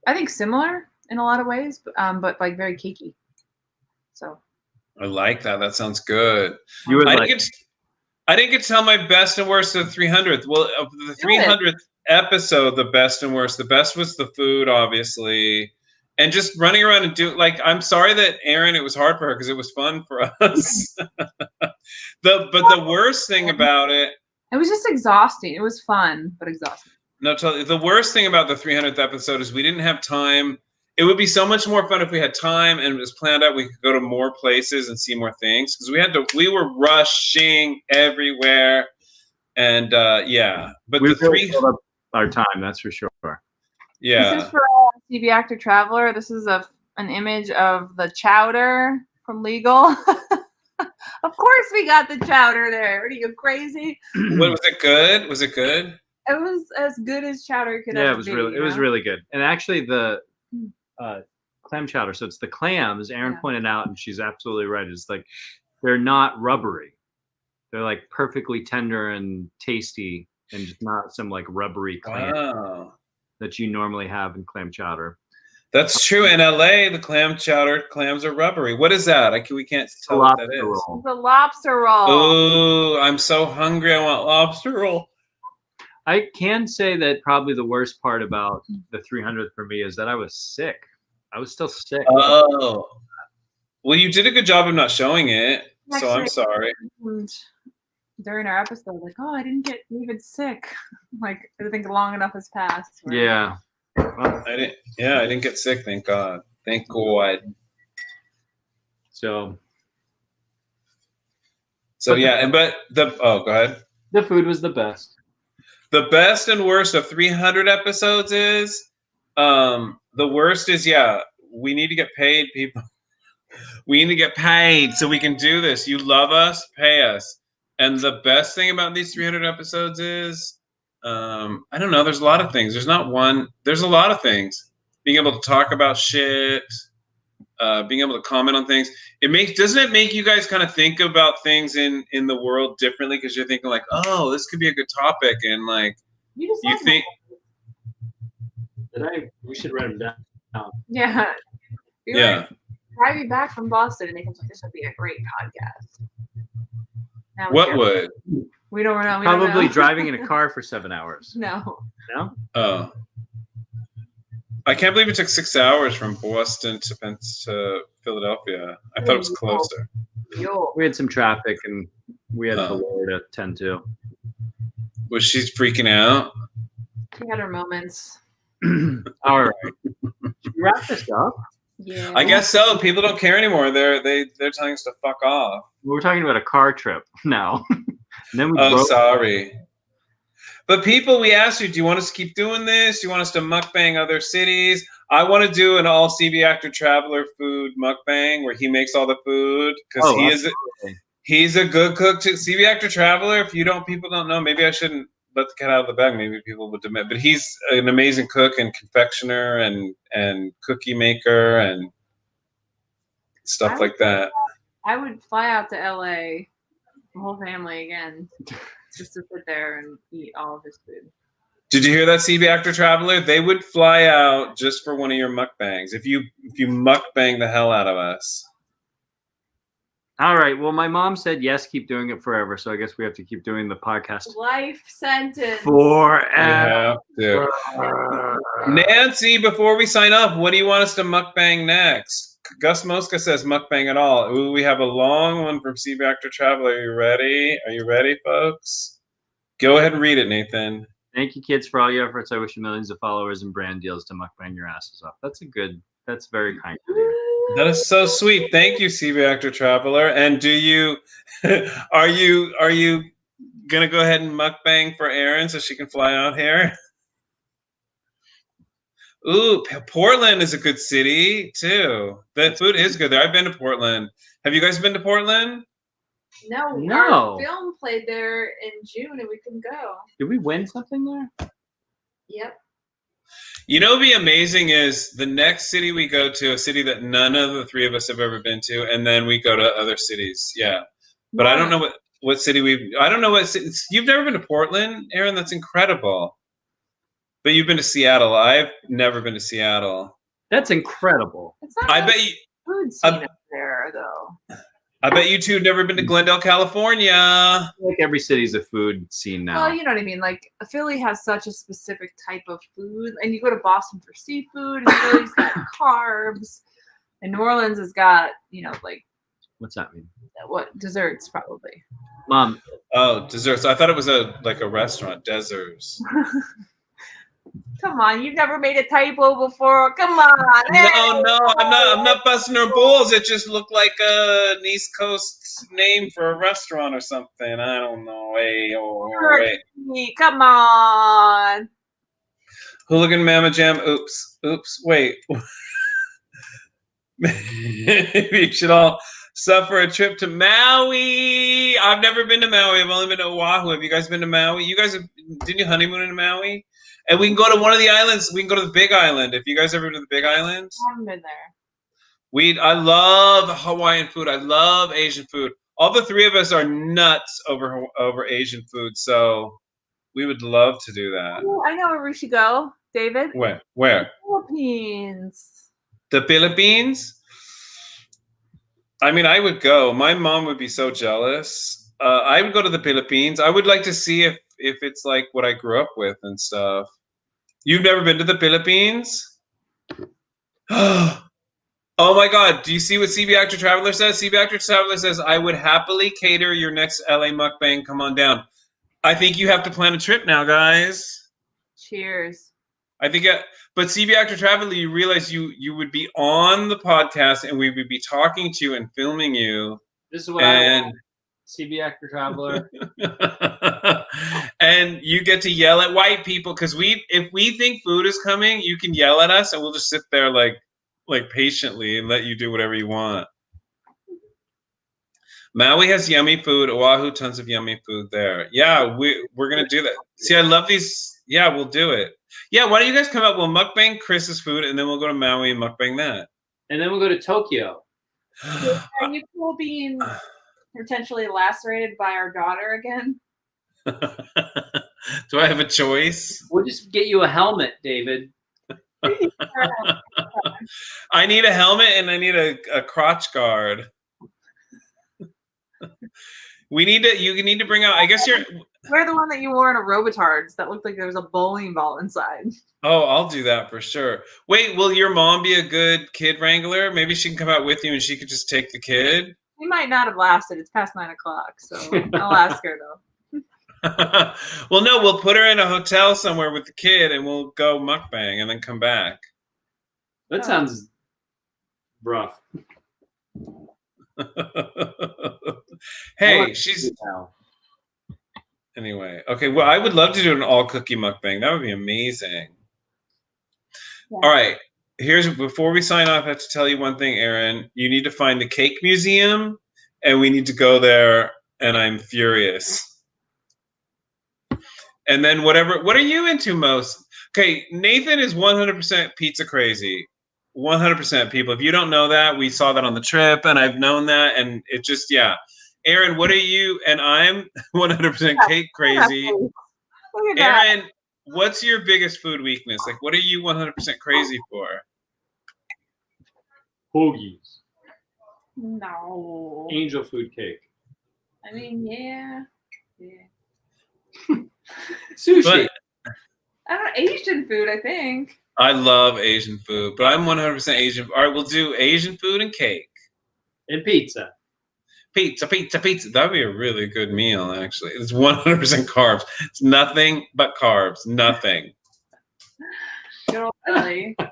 I think, similar in a lot of ways, but like very cakey. So. I like that. That sounds good. You would I like. didn't get to tell my best and worst of the 300th. Well, of the 300th episode, the best and worst. The best was the food, obviously, and just running around and like. I'm sorry that Erin. It was hard for her because it was fun for us. But the worst thing about it. It was just exhausting. It was fun, but exhausting. No, totally. The worst thing about the 300th episode is we didn't have time. It would be so much more fun if we had time and it was planned out. We could go to more places and see more things because we were rushing everywhere, and yeah. But we the really filled up our time, that's for sure. Yeah. This is for TV Actor Traveler. This is an image of the chowder from Legal. Of course, we got the chowder there. What are you, crazy? What, was it good? Was it good? It was as good as chowder could Yeah, ever it was be. really, it was really good. And actually, the clam chowder. So it's the clams. Erin pointed out, and she's absolutely right. It's like they're not rubbery. They're like perfectly tender and tasty, and just not some like rubbery clam that you normally have in clam chowder. That's true. In LA, the clams are rubbery. What is that? We can't tell what that is. It's a lobster roll. Oh, I'm so hungry. I want lobster roll. I can say that probably the worst part about the 300th for me is that I was sick. I was still sick. Oh. Well, you did a good job of not showing it, so I'm sorry. During our episode, like, oh, I didn't get even sick. Like, I think long enough has passed. Right? Yeah. Well, I didn't get sick, thank God. Thank God. So yeah, go ahead. The food was the best. The best and worst of 300 episodes is, the worst is, we need to get paid, people. We need to get paid so we can do this. You love us, pay us. And the best thing about these 300 episodes is, I don't know, there's a lot of things. There's not one, there's a lot of things. Being able to talk about shit, being able to comment on things. Doesn't it make you guys kind of think about things in the world differently? Because you're thinking like, oh, this could be a good topic, and like you think. We should write them down. Yeah. Drive you back from Boston, and they can say this would be a great podcast. Now What would? We don't know. Probably driving in a car for 7 hours. No. No? Oh. I can't believe it took 6 hours from Boston to Philadelphia. I thought it was closer. We had some traffic, and we had Valor to tend to. Was she freaking out? She had her moments. All right. Should we wrap this up? Yeah. I guess so. People don't care anymore. They're telling us to fuck off. We're talking about a car trip now. Then we sorry. But people, we asked you, do you want us to keep doing this? Do you want us to mukbang other cities? I want to do an all CB Actor Traveler food mukbang where he makes all the food because he's a good cook too. CB Actor Traveler, people don't know, maybe I shouldn't let the cat out of the bag. Maybe people would admit, but he's an amazing cook and confectioner and cookie maker and stuff like that. I would fly out to LA, the whole family again, just to sit there and eat all of his food. Did you hear that, CB Actor Traveler? They would fly out just for one of your mukbangs if you mukbang the hell out of us. All right. Well, my mom said yes, keep doing it forever. So I guess we have to keep doing the podcast Life sentence. forever. Nancy, before we sign off, what do you want us to mukbang next? Gus Mosca says mukbang at all. Ooh, we have a long one from CB Actor Traveler. Are you ready? Are you ready, folks? Go ahead and read it, Nathan. Thank you, kids, for all your efforts. I wish you millions of followers and brand deals to mukbang your asses off. That's very kind of you. That is so sweet. Thank you, CB Actor Traveler. And are you gonna go ahead and mukbang for Erin so she can fly out here? Ooh, Portland is a good city too. The food is good there. I've been to Portland. Have you guys been to Portland? No, No. our film played there in June and we couldn't go. Did we win something there? Yep. You know, what'd be amazing is the next city we go to, a city that none of the three of us have ever been to, and then we go to other cities. Yeah, but I don't know what city I don't know what city. You've never been to Portland, Erin? That's incredible. But you've been to Seattle. I've never been to Seattle. That's incredible. It's not I bet you. food scene up there though. I bet you two have never been to Glendale, California. Like every city's a food scene now. Well, you know what I mean. Like Philly has such a specific type of food, and you go to Boston for seafood, and Philly's got carbs, and New Orleans has got, you know, like What's that mean? what desserts probably. Mom. Oh, desserts. I thought it was a restaurant. Desserts. Come on, you've never made a typo before. Come on. No, I'm not busting her balls. It just looked like an East Coast name for a restaurant or something. I don't know. Wait. Come on. Hooligan Mama Jam. Oops. Wait. Maybe you should all suffer a trip to Maui. I've never been to Maui. I've only been to Oahu. Have you guys been to Maui? Didn't you honeymoon in Maui? And we can go to one of the islands. We can go to the Big Island. If you guys ever been to the Big Island? I haven't been there. I love Hawaiian food. I love Asian food. All the three of us are nuts over Asian food, so we would love to do that. Oh, I know where we should go, David. Where? Philippines. The Philippines? I mean, I would go. My mom would be so jealous. I would go to the Philippines. I would like to see if it's like what I grew up with and stuff. You've never been to the Philippines? Oh my God. Do you see what CB Actor Traveler says? CB Actor Traveler says, I would happily cater your next LA mukbang. Come on down. I think you have to plan a trip now, guys. Cheers. I think, but CB Actor Traveler, you realize you would be on the podcast and we would be talking to you and filming you. This is what I want. CB Actor Traveler. And you get to yell at white people because if we think food is coming, you can yell at us and we'll just sit there like patiently and let you do whatever you want. Maui has yummy food. Oahu, tons of yummy food there. Yeah, we're gonna do that. See, I love these. Yeah, we'll do it. Yeah, why don't you guys come out? We'll mukbang Chris's food and then we'll go to Maui and mukbang that. And then we'll go to Tokyo. Are you cool being potentially lacerated by our daughter again? Do I have a choice? We'll just get you a helmet, David. I need a helmet and I need a crotch guard. You need to bring out, I guess you're... Wear the one that you wore in a Robitards that looked like there was a bowling ball inside. Oh, I'll do that for sure. Wait, will your mom be a good kid wrangler? Maybe she can come out with you and she could just take the kid? We might not have lasted. It's past 9 o'clock, so I'll ask her though. Well, no, we'll put her in a hotel somewhere with the kid and we'll go mukbang and then come back. That sounds rough. Hey, she's... Anyway, okay, well, I would love to do an all-cookie mukbang. That would be amazing. Yeah. All right, before we sign off, I have to tell you one thing, Erin. You need to find the cake museum, and we need to go there, and I'm furious. And then what are you into most? Okay, Nathan is 100% pizza crazy. 100% people. If you don't know that, we saw that on the trip, and I've known that, and it just, yeah. Erin, what are you? And I'm 100% cake crazy. Erin, what's your biggest food weakness? Like, what are you 100% crazy for? Hoagies. No. Angel food cake. I mean, yeah. Sushi. But, I don't know, Asian food, I think. I love Asian food, but I'm 100% Asian. All right, we'll do Asian food and cake. And pizza. Pizza. That'd be a really good meal, actually. It's 100% carbs. It's nothing but carbs. Nothing. Good old Ellie. All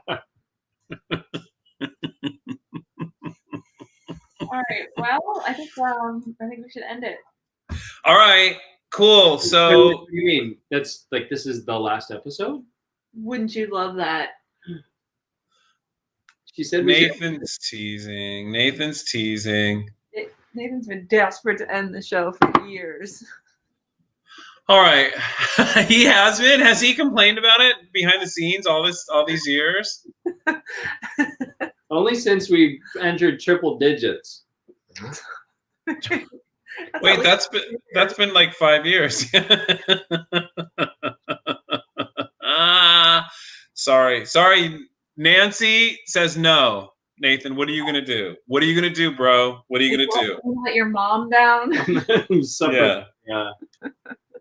right. Well, I think we should end it. All right. Cool. So what do you mean? That's like this is the last episode? Wouldn't you love that? She said Nathan's teasing. Nathan's been desperate to end the show for years. All right. He has been. Has he complained about it behind the scenes all these years? Only since we entered triple digits. Wait, that's been like 5 years. Sorry. Nancy says no. Nathan, what are you gonna do? What are you gonna do, bro? What are you gonna do? Let your mom down. Yeah.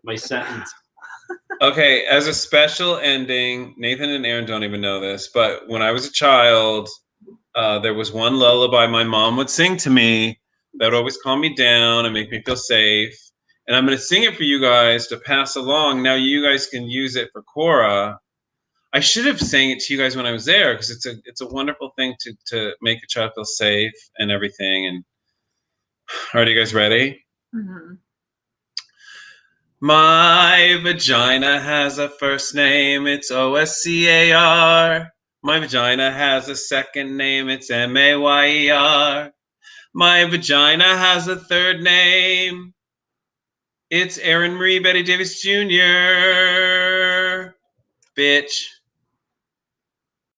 My sentence. Okay, as a special ending, Nathan and Erin don't even know this, but when I was a child, there was one lullaby my mom would sing to me that would always calm me down and make me feel safe. And I'm going to sing it for you guys to pass along. Now you guys can use it for Cora. I should have sang it to you guys when I was there because it's a wonderful thing to make a child feel safe and everything. And are you guys ready? Mm-hmm. My vagina has a first name, it's OSCAR. My vagina has a second name, it's MAYER. My vagina has a third name, it's Aaron Marie Betty Davis Jr. Bitch.